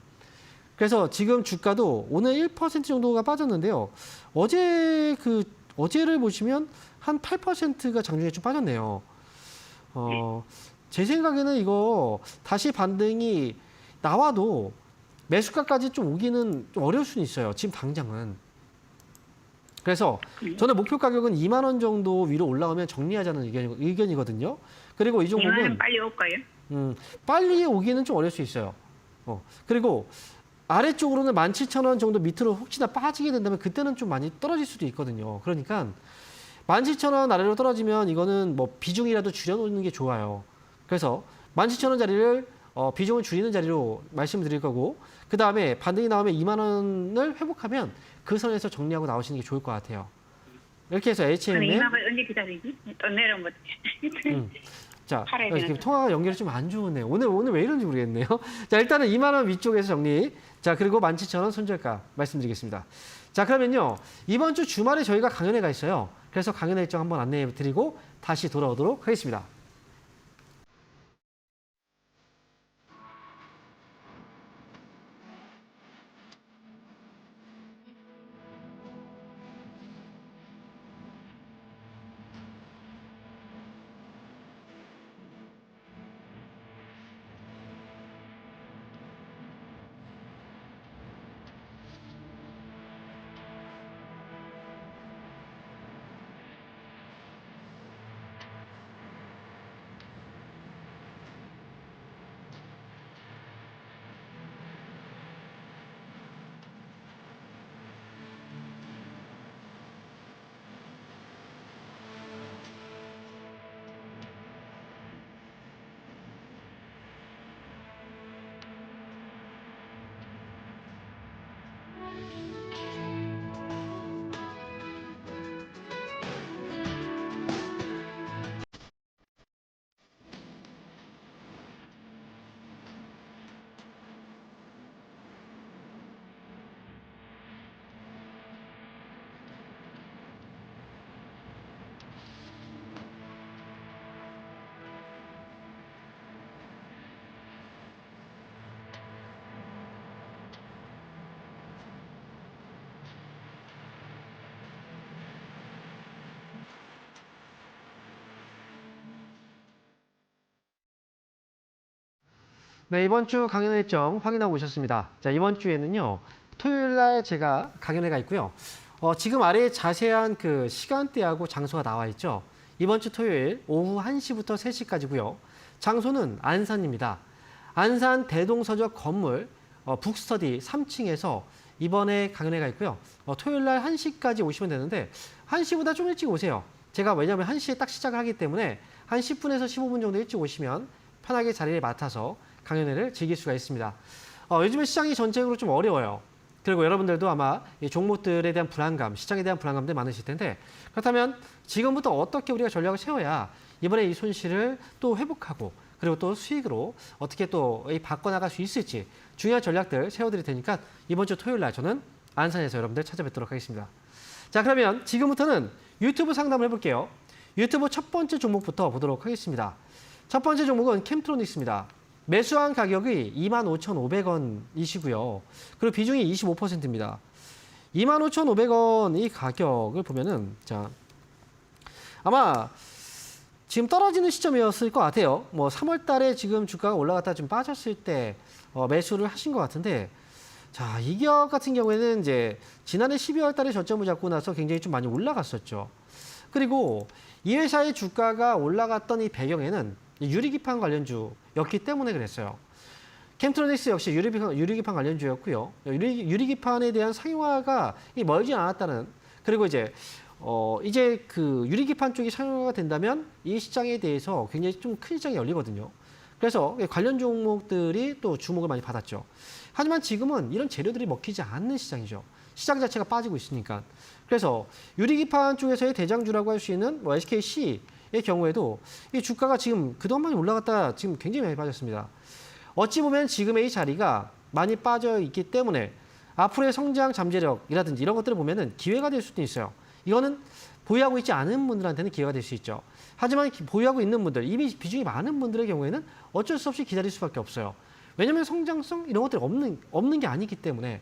그래서 지금 주가도 오늘 1% 정도가 빠졌는데요. 어제를 보시면 한 8%가 장중에 좀 빠졌네요. 제 생각에는 이거 다시 반등이 나와도 매수가까지 좀 오기는 좀 어려울 수는 있어요. 지금 당장은. 그래서 저는 목표 가격은 2만 원 정도 위로 올라오면 정리하자는 의견이거든요. 그리고 이 2만 원 종목은 빨리 올까요? 빨리 오기는 좀 어려울 수 있어요. 그리고 아래쪽으로는 17,000원 정도 밑으로 혹시나 빠지게 된다면 그때는 좀 많이 떨어질 수도 있거든요. 그러니까 17,000원 아래로 떨어지면 이거는 뭐 비중이라도 줄여놓는 게 좋아요. 그래서 17,000원 자리를 비중을 줄이는 자리로 말씀을 드릴 거고 그 다음에 반등이 나오면 2만 원을 회복하면 그 선에서 정리하고 나오시는 게 좋을 것 같아요. 이렇게 해서 HMM 2만 원 언제 기다리지? 또 내려오면 자, 팔아야 지금 되는데. 통화가 연결이 좀 안 좋으네요. 오늘 왜 이런지 모르겠네요. 자, 일단은 2만 원 위쪽에서 정리. 자, 그리고 17,000원 손절가 말씀드리겠습니다. 자, 그러면요. 이번 주 주말에 저희가 강연회가 있어요. 그래서 강연회 일정 한번 안내해 드리고 다시 돌아오도록 하겠습니다. 네, 이번 주 강연 일정 확인하고 오셨습니다. 자, 이번 주에는요, 토요일 날 제가 강연회가 있고요. 지금 아래에 자세한 그 시간대하고 장소가 나와 있죠. 이번 주 토요일 오후 1시부터 3시까지고요. 장소는 안산입니다. 안산 대동서적 건물 북스터디 3층에서 이번에 강연회가 있고요. 토요일 날 1시까지 오시면 되는데 1시보다 좀 일찍 오세요. 제가 왜냐하면 1시에 딱 시작을 하기 때문에 한 10분에서 15분 정도 일찍 오시면 편하게 자리를 맡아서 강연회를 즐길 수가 있습니다. 요즘에 시장이 전체적으로 좀 어려워요. 그리고 여러분들도 아마 이 종목들에 대한 불안감, 시장에 대한 불안감들 많으실 텐데 그렇다면 지금부터 어떻게 우리가 전략을 세워야 이번에 이 손실을 또 회복하고 그리고 또 수익으로 어떻게 또 바꿔나갈 수 있을지 중요한 전략들 세워드릴 테니까 이번 주 토요일 날 저는 안산에서 여러분들 찾아뵙도록 하겠습니다. 자, 그러면 지금부터는 유튜브 상담을 해볼게요. 유튜브 첫 번째 종목부터 보도록 하겠습니다. 첫 번째 종목은 캠트로닉스입니다. 매수한 가격이 25,500원이시고요. 그리고 비중이 25%입니다. 25,500원 이 가격을 보면은 자 아마 지금 떨어지는 시점이었을 것 같아요. 뭐 3월 달에 지금 주가가 올라갔다 좀 빠졌을 때 매수를 하신 것 같은데 자, 이 기업 같은 경우에는 이제 지난해 12월 달에 저점을 잡고 나서 굉장히 좀 많이 올라갔었죠. 그리고 이 회사의 주가가 올라갔던 이 배경에는 유리기판 관련주였기 때문에 그랬어요. 캠트로닉스 역시 유리기판 관련주였고요. 유리기판에 대한 상용화가 멀지 않았다는 그리고 이제 그 유리기판 쪽이 상용화가 된다면 이 시장에 대해서 굉장히 좀 큰 시장이 열리거든요. 그래서 관련 종목들이 또 주목을 많이 받았죠. 하지만 지금은 이런 재료들이 먹히지 않는 시장이죠. 시장 자체가 빠지고 있으니까. 그래서 유리기판 쪽에서의 대장주라고 할 수 있는 뭐 SKC의 경우에도 이 주가가 지금 그동안 많이 올라갔다 지금 굉장히 많이 빠졌습니다. 어찌 보면 지금의 이 자리가 많이 빠져 있기 때문에 앞으로의 성장 잠재력이라든지 이런 것들을 보면은 기회가 될 수도 있어요. 이거는 보유하고 있지 않은 분들한테는 기회가 될 수 있죠. 하지만 보유하고 있는 분들, 이미 비중이 많은 분들의 경우에는 어쩔 수 없이 기다릴 수밖에 없어요. 왜냐하면 성장성 이런 것들이 없는 게 아니기 때문에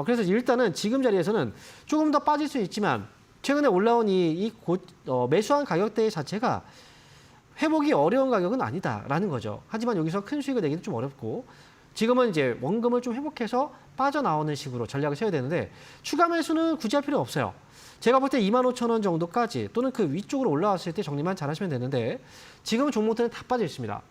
그래서 일단은 지금 자리에서는 조금 더 빠질 수 있지만 최근에 올라온 매수한 가격대 자체가 회복이 어려운 가격은 아니다라는 거죠. 하지만 여기서 큰 수익을 내기는 좀 어렵고 지금은 이제 원금을 좀 회복해서 빠져나오는 식으로 전략을 세워야 되는데 추가 매수는 굳이 할 필요 없어요. 제가 볼 때 25,000원 정도까지 또는 그 위쪽으로 올라왔을 때 정리만 잘하시면 되는데 지금은 종목들은 다 빠져 있습니다.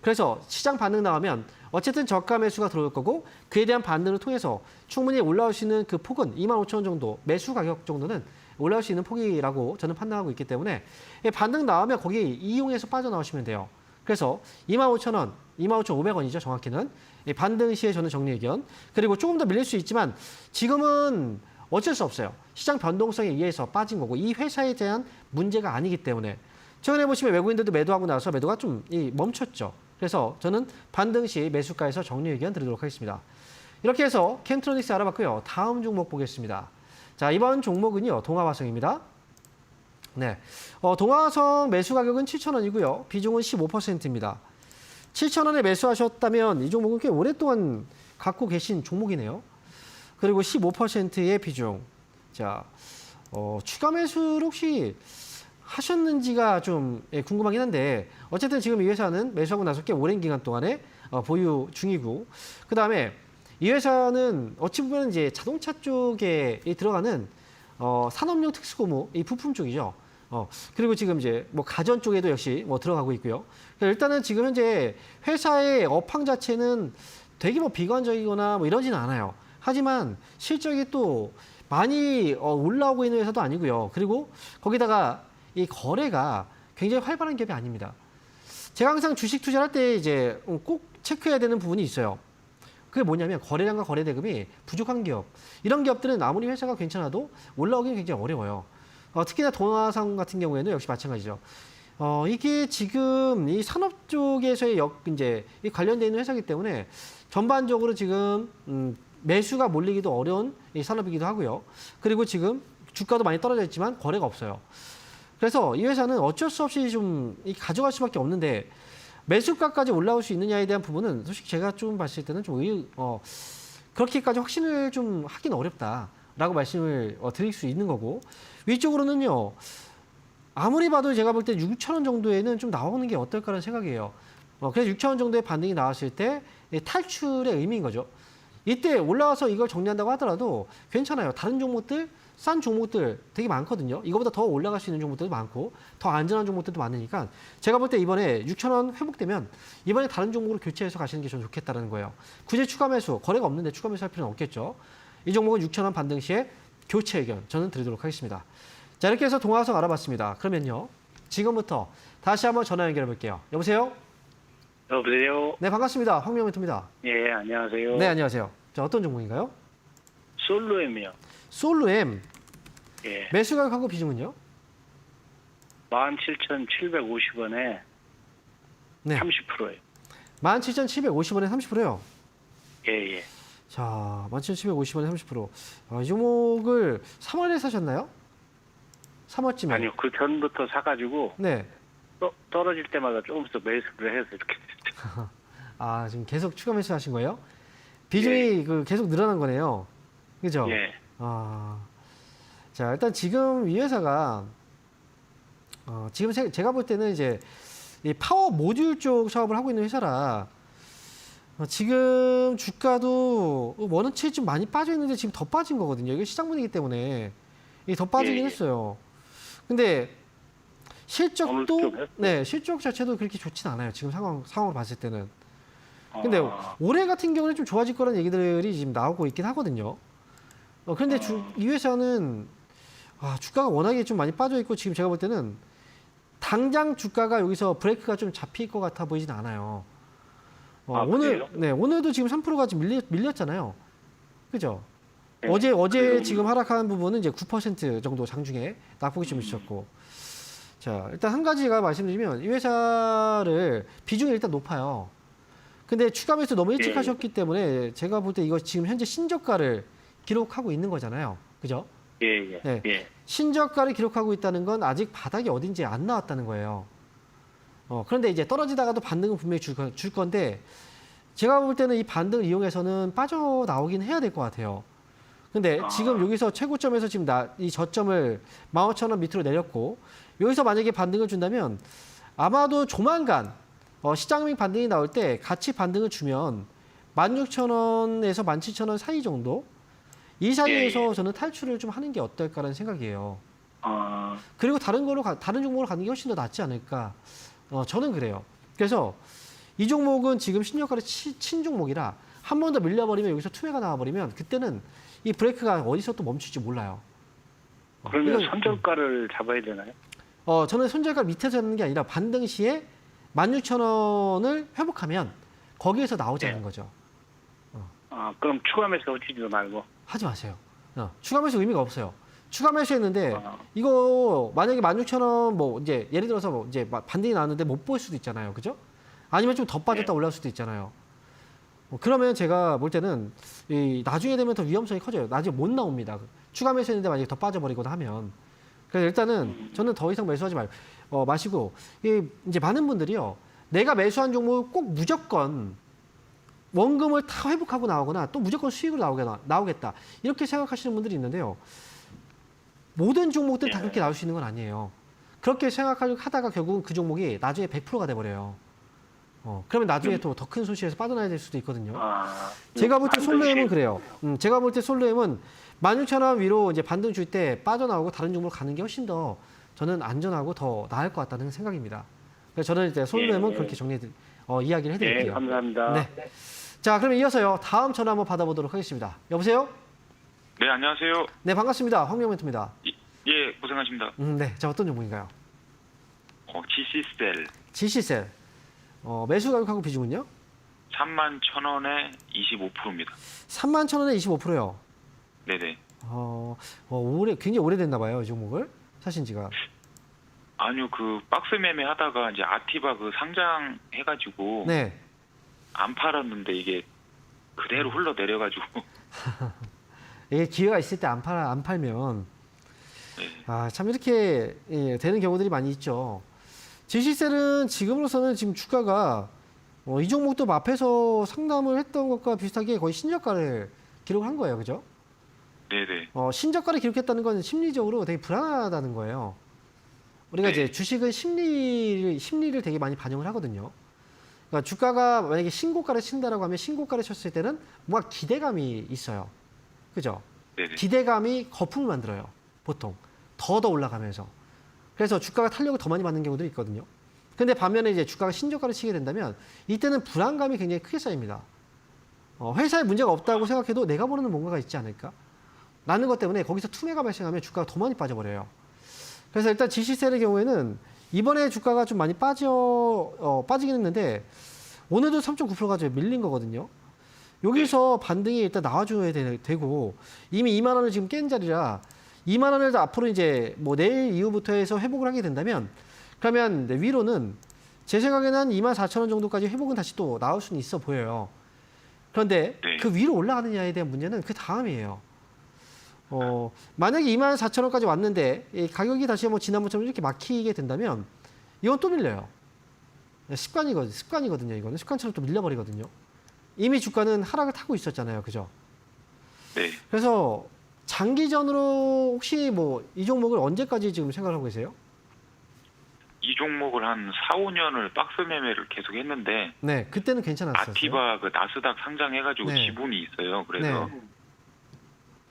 그래서 시장 반응 나오면 어쨌든 저가 매수가 들어올 거고 그에 대한 반등을 통해서 충분히 올라올 수 있는 그 폭은 25,000원 정도 매수 가격 정도는 올라올 수 있는 폭이라고 저는 판단하고 있기 때문에 반등 나오면 거기 이용해서 빠져나오시면 돼요. 그래서 25,000원, 25,500원이죠 정확히는 반등 시에 저는 정리 의견 그리고 조금 더 밀릴 수 있지만 지금은 어쩔 수 없어요. 시장 변동성에 의해서 빠진 거고 이 회사에 대한 문제가 아니기 때문에 최근에 보시면 외국인들도 매도하고 나서 매도가 좀 멈췄죠. 그래서 저는 반등 시 매수가에서 정리 의견 드리도록 하겠습니다. 이렇게 해서 캠트로닉스 알아봤고요. 다음 종목 보겠습니다. 자, 이번 종목은요. 동아화성입니다. 네, 동아화성 매수 가격은 7,000원이고요. 비중은 15%입니다. 7,000원에 매수하셨다면 이 종목은 꽤 오랫동안 갖고 계신 종목이네요. 그리고 15%의 비중. 자, 추가 매수를 혹시 하셨는지가 좀 궁금하긴 한데 어쨌든 지금 이 회사는 매수하고 나서 꽤 오랜 기간 동안에 보유 중이고 그 다음에 이 회사는 어찌 보면 이제 자동차 쪽에 들어가는 산업용 특수고무 이 부품 쪽이죠. 그리고 지금 이제 뭐 가전 쪽에도 역시 뭐 들어가고 있고요. 일단은 지금 현재 회사의 업황 자체는 되게 뭐 비관적이거나 뭐 이러지는 않아요. 하지만 실적이 또 많이 올라오고 있는 회사도 아니고요. 그리고 거기다가 이 거래가 굉장히 활발한 기업이 아닙니다. 제가 항상 주식 투자할 때 이제 꼭 체크해야 되는 부분이 있어요. 그게 뭐냐면 거래량과 거래 대금이 부족한 기업. 이런 기업들은 아무리 회사가 괜찮아도 올라오기는 굉장히 어려워요. 특히나 동아화성 같은 경우에는 역시 마찬가지죠. 이게 지금 이 산업 쪽에서의 이제 이 관련되어 있는 회사이기 때문에 전반적으로 지금 매수가 몰리기도 어려운 이 산업이기도 하고요. 그리고 지금 주가도 많이 떨어져 있지만 거래가 없어요. 그래서 이 회사는 어쩔 수 없이 좀 가져갈 수밖에 없는데 매수가까지 올라올 수 있느냐에 대한 부분은 솔직히 제가 좀 봤을 때는 좀 그렇게까지 확신을 좀 하긴 어렵다라고 말씀을 드릴 수 있는 거고 위쪽으로는요. 아무리 봐도 제가 볼 때 6,000원 정도에는 좀 나오는 게 어떨까라는 생각이에요. 그래서 6,000원 정도의 반등이 나왔을 때 탈출의 의미인 거죠. 이때 올라와서 이걸 정리한다고 하더라도 괜찮아요. 다른 종목들 싼 종목들 되게 많거든요. 이거보다 더 올라갈 수 있는 종목들도 많고 더 안전한 종목들도 많으니까 제가 볼 때 이번에 6,000원 회복되면 이번에 다른 종목으로 교체해서 가시는 게 좀 좋겠다는 거예요. 굳이 추가 매수, 거래가 없는데 추가 매수할 필요는 없겠죠. 이 종목은 6,000원 반등 시에 교체 의견 저는 드리도록 하겠습니다. 자, 이렇게 해서 동아화성 알아봤습니다. 그러면요. 지금부터 다시 한번 전화 연결해 볼게요. 여보세요? 여보세요? 네, 반갑습니다. 황명멘토입니다. 예, 안녕하세요. 네, 안녕하세요. 자, 어떤 종목인가요? 솔로엠이요. 솔로엠 예. 매수 가격하고 비중은요? 17,750원에 네. 30%예요. 17,750원에 30%요. 예, 예. 자, 17,750원에 30%. 이 종목을 3월에 사셨나요? 3월쯤에. 아니요, 그 전부터 사가지고 네. 떨어질 때마다 조금씩 매수를 해서 이렇게. 아, 지금 계속 추가 매수 하신 거예요? 비중이 그 계속 늘어난 거네요. 그죠? 예. 자, 일단 지금 이 회사가 지금 제가 볼 때는 이제 이 파워 모듈 쪽 사업을 하고 있는 회사라 지금 주가도 원어치에 좀 많이 빠져 있는데 지금 더 빠진 거거든요. 이게 시장 분위기 때문에 이게 더 빠지긴 예, 예. 했어요. 근데 실적도 어느 쪽에? 네, 실적 자체도 그렇게 좋진 않아요. 지금 상황을 봤을 때는. 근데 아, 올해 같은 경우는 좀 좋아질 거라는 얘기들이 지금 나오고 있긴 하거든요. 그런데 이 회사는 주가가 워낙에 좀 많이 빠져 있고 지금 제가 볼 때는 당장 주가가 여기서 브레이크가 좀 잡힐 것 같아 보이진 않아요. 오늘, 그래요? 네, 오늘도 지금 3%가 지금 밀렸잖아요. 그죠? 네, 어제 그래요. 지금 하락한 부분은 이제 9% 정도 장중에 낙폭이 좀 있었고. 자, 일단 한 가지가 말씀드리면 이 회사를 비중이 일단 높아요. 근데 추가 매수 너무 일찍 예. 하셨기 때문에 제가 볼 때 이거 지금 현재 신저가를 기록하고 있는 거잖아요. 그죠? 예, 예. 네. 예. 신저가를 기록하고 있다는 건 아직 바닥이 어딘지 안 나왔다는 거예요. 그런데 이제 떨어지다가도 반등은 분명히 줄 건데 제가 볼 때는 이 반등을 이용해서는 빠져나오긴 해야 될 것 같아요. 근데 지금 여기서 최고점에서 지금 이 저점을 15,000원 밑으로 내렸고 여기서 만약에 반등을 준다면 아마도 조만간 시장밍 반등이 나올 때 같이 반등을 주면 16,000원에서 17,000원 사이 정도 이 사이에서 예. 저는 탈출을 좀 하는 게 어떨까라는 생각이에요. 아, 그리고 다른 종목으로 가는 게 훨씬 더 낫지 않을까. 저는 그래요. 그래서 이 종목은 지금 신저가를 친 종목이라 한 번 더 밀려버리면 여기서 투매가 나와버리면 그때는 이 브레이크가 어디서 또 멈출지 몰라요. 그러면 이건- 선절가를 잡아야 되나요? 저는 손절가 밑에서 잡는 게 아니라 반등 시에 16,000원을 회복하면 거기에서 나오자는 네. 거죠. 아, 그럼 추가 매수 하지도 말고. 하지 마세요. 추가 매수 의미가 없어요. 추가 매수했는데 아. 이거 만약에 16,000원 뭐 이제 예를 들어서 뭐 이제 반등이 나왔는데 못 볼 수도 있잖아요. 그죠? 아니면 좀 더 빠졌다 올라올 수도 있잖아요. 그러면 제가 볼 때는 나중에 되면 더 위험성이 커져요. 나중에 못 나옵니다. 추가 매수했는데 만약에 더 빠져버리거나 하면. 그래서 일단은 저는 더 이상 매수하지 마시고 이제 많은 분들이요. 내가 매수한 종목을 꼭 무조건 원금을 다 회복하고 나오거나 또 무조건 수익으로 나오겠다. 이렇게 생각하시는 분들이 있는데요. 모든 종목들 다 그렇게 나올 수 있는 건 아니에요. 그렇게 생각하다가 결국은 그 종목이 나중에 100%가 돼버려요. 그러면 나중에 또 더 큰 손실에서 빠져나야 될 수도 있거든요. 제가 볼 때 솔로엠은 그래요. 제가 볼 때 솔로엠은 16,000원 위로 이제 반등 줄 때 빠져나오고 다른 종목으로 가는 게 훨씬 더 저는 안전하고 더 나을 것 같다는 생각입니다. 그래서 저는 이제 솔로엠은 그렇게 이야기를 해드릴게요. 예, 감사합니다. 네. 자, 그러면 이어서요. 다음 전화 한번 받아보도록 하겠습니다. 여보세요? 네, 안녕하세요. 네, 반갑습니다. 황명 멘토입니다. 예, 고생하십니다. 네. 자, 어떤 종목인가요? GC셀 GC셀. 매수 가격하고 비중은요? 31,000원에 25%입니다. 31,000원에 25%요. 네네. 굉장히 오래됐나 봐요, 이 종목을. 사신 지가. 아니요, 그 박스 매매 하다가 이제 아티바 그 상장 해가지고 네. 안 팔았는데 이게 그대로 흘러 내려가지고 이게 기회가 있을 때 안 팔면 참 이렇게 되는 경우들이 많이 있죠. GC셀은 지금으로서는 지금 주가가 이 종목도 앞에서 상담을 했던 것과 비슷하게 거의 신저가를 기록을 한 거예요. 그죠? 네네. 신저가를 기록했다는 건 심리적으로 되게 불안하다는 거예요. 우리가 네. 이제 주식은 심리를 되게 많이 반영을 하거든요. 그러니까 주가가 만약에 신고가를 친다라고 하면 신고가를 쳤을 때는 뭔가 기대감이 있어요. 그죠? 네네. 기대감이 거품을 만들어요. 보통. 더 올라가면서. 그래서 주가가 탄력을 더 많이 받는 경우들이 있거든요. 근데 반면에 이제 주가가 신저가를 치게 된다면 이때는 불안감이 굉장히 크게 쌓입니다. 회사에 문제가 없다고 생각해도 내가 모르는 뭔가가 있지 않을까? 라는 것 때문에 거기서 투매가 발생하면 주가가 더 많이 빠져버려요. 그래서 일단 GC셀의 경우에는 이번에 주가가 좀 많이 빠지긴 했는데 오늘도 3.9%가 좀 밀린 거거든요. 여기서 반등이 일단 나와줘야 되고 이미 2만 원을 지금 깬 자리라 2만 원을 앞으로 이제 뭐 내일 이후부터 해서 회복을 하게 된다면 그러면 위로는 제 생각에는 한 2만 4천 원 정도까지 회복은 다시 또 나올 수는 있어 보여요. 그런데 네. 그 위로 올라가느냐에 대한 문제는 그 다음이에요. 만약에 2만 4천 원까지 왔는데 이 가격이 다시 뭐 지난번처럼 이렇게 막히게 된다면 이건 또 밀려요. 습관이거든요. 이거는 습관처럼 또 밀려버리거든요. 이미 주가는 하락을 타고 있었잖아요. 그죠? 네. 그래서 장기전으로 혹시 뭐 이 종목을 언제까지 지금 생각하고 계세요? 이 종목을 한 4, 5년을 박스 매매를 계속 했는데 네, 그때는 괜찮았었어요. 아티바 그 나스닥 상장해가지고 네. 지분이 있어요. 그래서 네.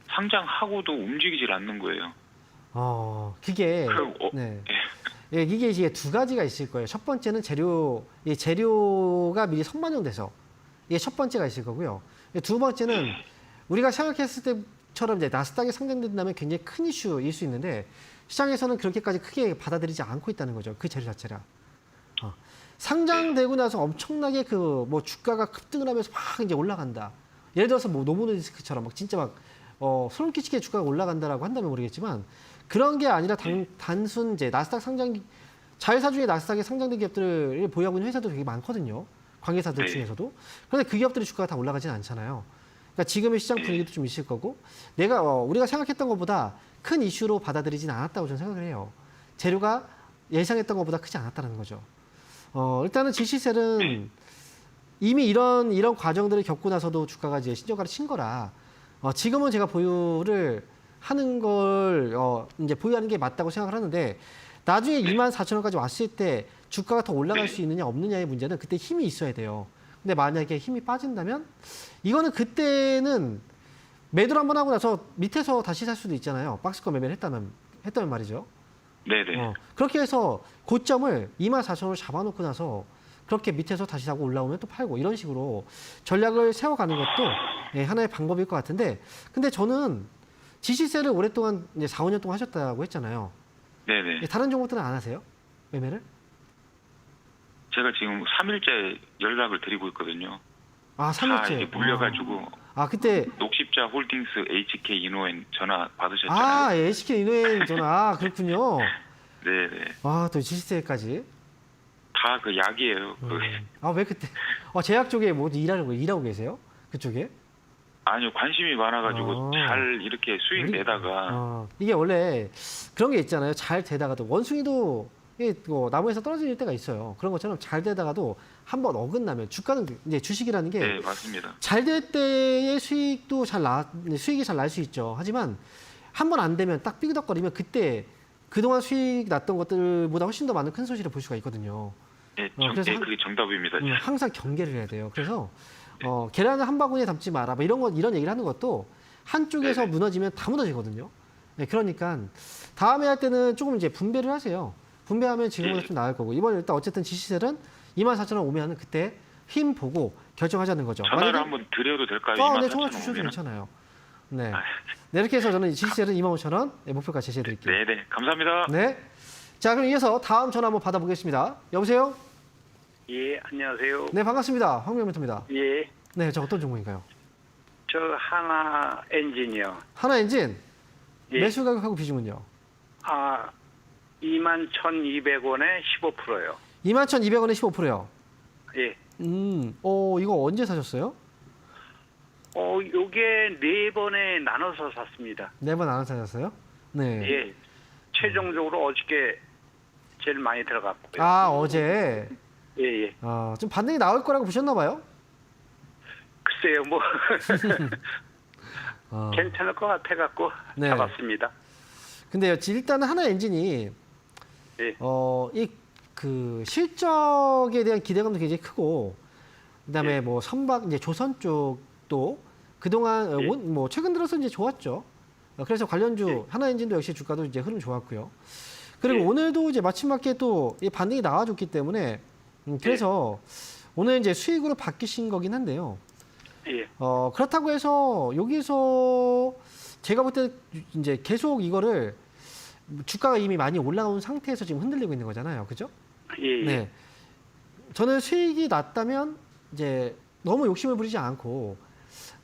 상장하고도 움직이질 않는 거예요. 그게 네. 예, 이게 이제 두 가지가 있을 거예요. 첫 번째는 재료가 미리 선반영돼서 이게 첫 번째가 있을 거고요. 두 번째는 우리가 생각했을 때처럼 이제 나스닥에 상장된다면 굉장히 큰 이슈일 수 있는데 시장에서는 그렇게까지 크게 받아들이지 않고 있다는 거죠. 그 재료 자체라. 상장되고 나서 엄청나게 그 뭐 주가가 급등을 하면서 막 이제 올라간다. 예를 들어서 뭐 노브노디스크처럼 막 진짜 막 소름 끼치게 주가가 올라간다라고 한다면 모르겠지만 그런 게 아니라 단순 이제 나스닥 상장 자회사 중에 나스닥에 상장된 기업들을 보유하고 있는 회사도 되게 많거든요. 관계사들 네. 중에서도. 그런데 그 기업들의 주가가 다 올라가진 않잖아요. 그러니까 지금의 시장 분위기도 좀 있을 거고 우리가 생각했던 것보다 큰 이슈로 받아들이진 않았다고 저는 생각을 해요. 재료가 예상했던 것보다 크지 않았다는 거죠. 일단은 GC셀은 이미 이런 과정들을 겪고 나서도 주가가 이제 신저가를 친 거라 지금은 제가 보유를 하는 걸 이제 보유하는 게 맞다고 생각을 하는데 나중에 2만 4천 원까지 왔을 때 주가가 더 올라갈 수 있느냐 없느냐의 문제는 그때 힘이 있어야 돼요. 근데 만약에 힘이 빠진다면 이거는 그때는 매도를 한번 하고 나서 밑에서 다시 살 수도 있잖아요. 박스권 매매를 했다면 말이죠. 네네. 그렇게 해서 고점을 2만 4천 원을 잡아놓고 나서 그렇게 밑에서 다시 사고 올라오면 또 팔고 이런 식으로 전략을 세워가는 것도 하나의 방법일 것 같은데 근데 저는 GC셀을 오랫동안 이제 4, 5년 동안 하셨다고 했잖아요. 네네. 다른 종목들은 안 하세요? 매매를? 제가 지금 3일째 연락을 드리고 있거든요. 아, 다 3일째. 이제 물려가지고 그때 녹십자 홀딩스 HK 이노엔 전화 받으셨잖아요. HK 이노엔 전화. 그렇군요. 네네. 또 GC셀까지. 다 그 약이에요. 왜 그때? 제약 쪽에 뭐 일하고 계세요? 그쪽에? 아니요, 관심이 많아가지고 잘 이렇게 수익 내다가. 이게 원래 그런 게 있잖아요. 잘 되다가도 원숭이도 나무에서 떨어질 때가 있어요. 그런 것처럼 잘 되다가도 한번 어긋나면 주가는 이제 주식이라는 게 네, 맞습니다. 잘 될 때의 수익이 잘 날 수 있죠. 하지만 한 번 안 되면 딱 삐그덕거리면 그때 그동안 수익 났던 것들보다 훨씬 더 많은 큰 손실을 볼 수가 있거든요. 네, 그래서 그게 정답입니다. 항상 경계를 해야 돼요. 그래서 계란을 한 바구니에 담지 마라. 뭐 이런 얘기를 하는 것도 한쪽에서 네네. 무너지면 다 무너지거든요. 그러니까 다음에 할 때는 조금 이제 분배를 하세요. 분배하면 지금보다 좀 나을 거고 이번 일단 어쨌든 GC셀은 24,000원 오면 그때 힘 보고 결정하자는 거죠. 전화를 한번 드려도 될까요? 네, 전화 24,000원 주셔도 오면은? 괜찮아요. 네. 이렇게 해서 저는 GC셀은 25,000원 목표가 제시해 드릴게요. 네네, 감사합니다. 네. 자, 그럼 이어서 다음 전화 한번 받아보겠습니다. 여보세요? 예, 안녕하세요. 네, 반갑습니다. 황명멘토입니다. 예, 네, 저 어떤 종목인가요? 저 하나 엔지니어. 하나엔진 예. 매수 가격하고 비중은요? 21,200원에 15%요. 21,200원에 15%요. 예. 이거 언제 사셨어요? 요게 4번에 나눠서 샀습니다. 4번 안 사셨어요? 네. 예. 최종적으로 어저께 제일 많이 들어갔고요. 어제. 예, 예. 좀 반등이 나올 거라고 보셨나 봐요? 글쎄요, 뭐 괜찮을 것 같아갖고 네. 잡았습니다. 근데요, 일단은 하나엔진이 예. 그 실적에 대한 기대감도 굉장히 크고 그다음에 예. 뭐 선박 이제 조선 쪽도 그동안 예. 뭐 최근 들어서 이제 좋았죠. 그래서 관련주 예. 하나엔진도 역시 주가도 이제 흐름 좋았고요. 그리고 예. 오늘도 이제 마침맞게 또 이 반등이 나와줬기 때문에 그래서 오늘 이제 수익으로 바뀌신 거긴 한데요. 예. 그렇다고 해서 여기서 제가 볼 때 이제 계속 이거를 주가가 이미 많이 올라온 상태에서 지금 흔들리고 있는 거잖아요. 그죠? 예. 네. 저는 수익이 났다면 이제 너무 욕심을 부리지 않고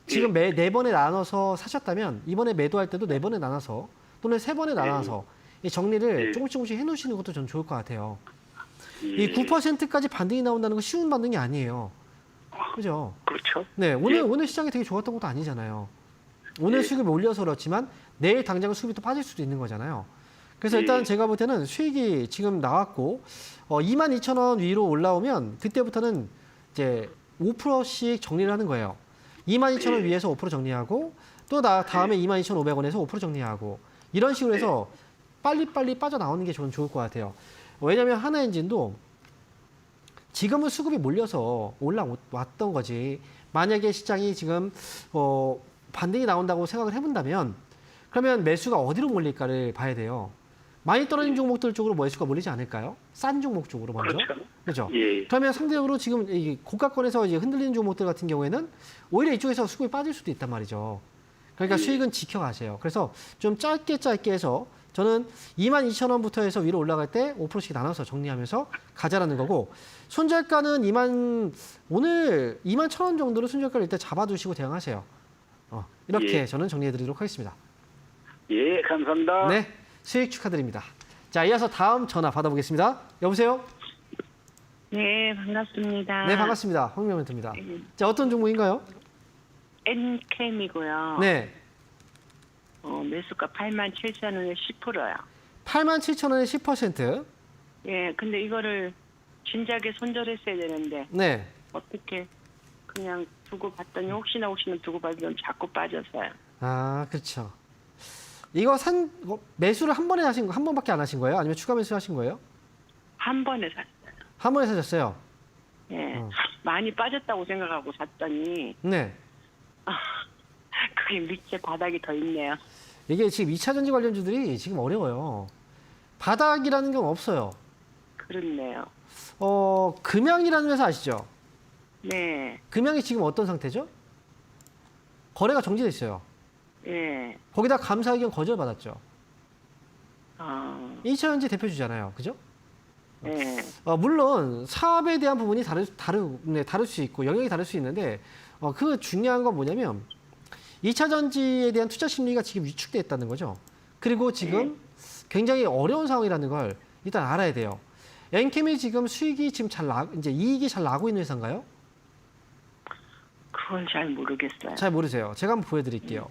지금 네 번에 나눠서 사셨다면 이번에 매도할 때도 네 번에 나눠서 또는 세 번에 나눠서 이 정리를 조금씩 해놓으시는 것도 전 좋을 것 같아요. 이 9%까지 반등이 나온다는 건 쉬운 반등이 아니에요. 그죠? 그렇죠. 네, 오늘 시장이 되게 좋았던 것도 아니잖아요. 오늘 수급이 올려서 그렇지만 내일 당장 수급이 또 빠질 수도 있는 거잖아요. 그래서 일단 제가 볼 때는 수익이 지금 나왔고 22,000원 위로 올라오면 그때부터는 이제 5%씩 정리를 하는 거예요. 22,000원 위에서 5% 정리하고 또 다음에 22,500원에서 5% 정리하고 이런 식으로 해서 빨리빨리 빠져나오는 게 저는 좋을 것 같아요. 왜냐하면 하나엔진도 지금은 수급이 몰려서 올라왔던 거지. 만약에 시장이 지금 반등이 나온다고 생각을 해본다면 그러면 매수가 어디로 몰릴까를 봐야 돼요. 많이 떨어진 종목들 쪽으로 매수가 몰리지 않을까요? 싼 종목 쪽으로 먼저. 그렇죠. 그러면 상대적으로 지금 이 고가권에서 이제 흔들리는 종목들 같은 경우에는 오히려 이쪽에서 수급이 빠질 수도 있단 말이죠. 그러니까 수익은 지켜가세요. 그래서 좀 짧게 해서 저는 22,000원부터 해서 위로 올라갈 때 5%씩 나눠서 정리하면서 가자라는 거고 손절가는 오늘 21,000원 정도로 손절가를 일단 잡아두시고 대응하세요. 이렇게 저는 정리해드리도록 하겠습니다. 예, 감사합니다. 네, 수익 축하드립니다. 자, 이어서 다음 전화 받아보겠습니다. 여보세요? 네, 반갑습니다. 네, 반갑습니다. 황명 멘트입니다. 자, 어떤 종목인가요? 엔캠이고요. 네, 매수가 87,000원에 10%요. 87,000원에 10%. 예, 근데 이거를 진작에 손절했어야 되는데 네. 어떻게 그냥 두고 봤더니 혹시나 두고 봤더니 자꾸 빠졌어요. 아, 그렇죠. 이거 매수를 한 번밖에 안 하신 거예요? 아니면 추가 매수하신 거예요? 한 번에 샀어요. 한 번에 사셨어요? 예, 많이 빠졌다고 생각하고 샀더니 네. 그게 밑에 바닥이 더 있네요. 이게 지금 2차 전지 관련주들이 지금 어려워요. 바닥이라는 건 없어요. 그렇네요. 금양이라는 회사 아시죠? 네, 금양이 지금 어떤 상태죠? 거래가 정지됐어요. 예, 거기다 감사 의견 거절받았죠. 2차 전지 대표주잖아요. 그죠? 예, 물론 사업에 대한 부분이 다를 수 있고 영역이 다를 수 있는데 그 중요한 건 뭐냐면 2차 전지에 대한 투자 심리가 지금 위축돼 있다는 거죠. 그리고 지금 굉장히 어려운 상황이라는 걸 일단 알아야 돼요. 엔캠이 지금 수익이 지금 이제 이익이 잘 나고 있는 회사인가요? 그건 잘 모르겠어요. 잘 모르세요. 제가 한번 보여드릴게요.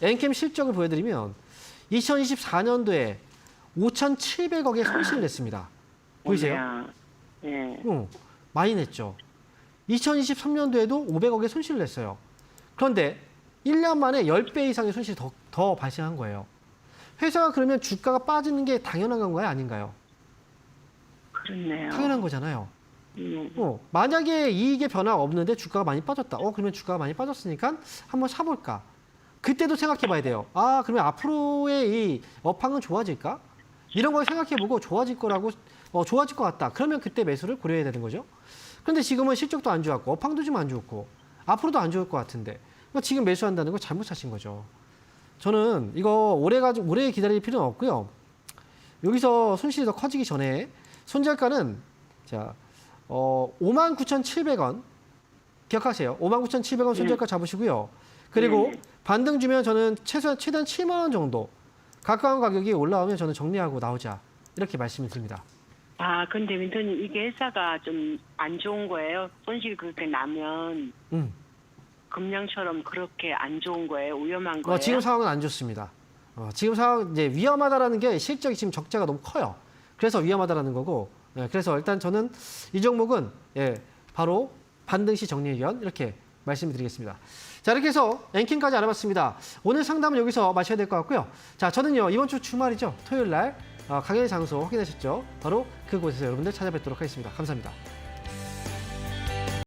엔캠 실적을 보여드리면 2024년도에 5,700억의 손실을 냈습니다. 보이세요? 예, 많이 냈죠. 2023년도에도 500억의 손실을 냈어요. 그런데 1년 만에 10배 이상의 손실이 더 발생한 거예요. 회사가 그러면 주가가 빠지는 게 당연한 건가요? 아닌가요? 그렇네요. 당연한 거잖아요. 만약에 이익의 변화가 없는데 주가가 많이 빠졌다. 그러면 주가가 많이 빠졌으니까 한번 사볼까? 그때도 생각해 봐야 돼요. 그러면 앞으로의 이 업황은 좋아질까? 이런 걸 생각해보고 좋아질 것 같다. 그러면 그때 매수를 고려해야 되는 거죠. 그런데 지금은 실적도 안 좋았고 업황도 좀 안 좋고 앞으로도 안 좋을 것 같은데 지금 매수한다는 거 잘못 사신 거죠. 저는 이거 오래 기다릴 필요는 없고요. 여기서 손실이 더 커지기 전에 손절가는 59,700원 기억하세요. 59,700원 손절가 잡으시고요. 그리고 반등 주면 저는 최대한 7만 원 정도 가까운 가격이 올라오면 저는 정리하고 나오자 이렇게 말씀을 드립니다. 근데 윈터님 이게 회사가 좀 안 좋은 거예요? 손실이 그렇게 나면 금양처럼 그렇게 안 좋은 거예요? 위험한 거예요? 지금 상황은 안 좋습니다. 지금 상황 이제 위험하다라는 게 실적이 지금 적자가 너무 커요. 그래서 위험하다라는 거고. 그래서 일단 저는 이 종목은 바로 반등 시 정리 의견 이렇게 말씀을 드리겠습니다. 자, 이렇게 해서 엔캠까지 알아봤습니다. 오늘 상담은 여기서 마쳐야 될 것 같고요. 자, 저는요 이번 주 주말이죠. 토요일 날 강연의 장소 확인하셨죠? 바로 그곳에서 여러분들 찾아뵙도록 하겠습니다. 감사합니다.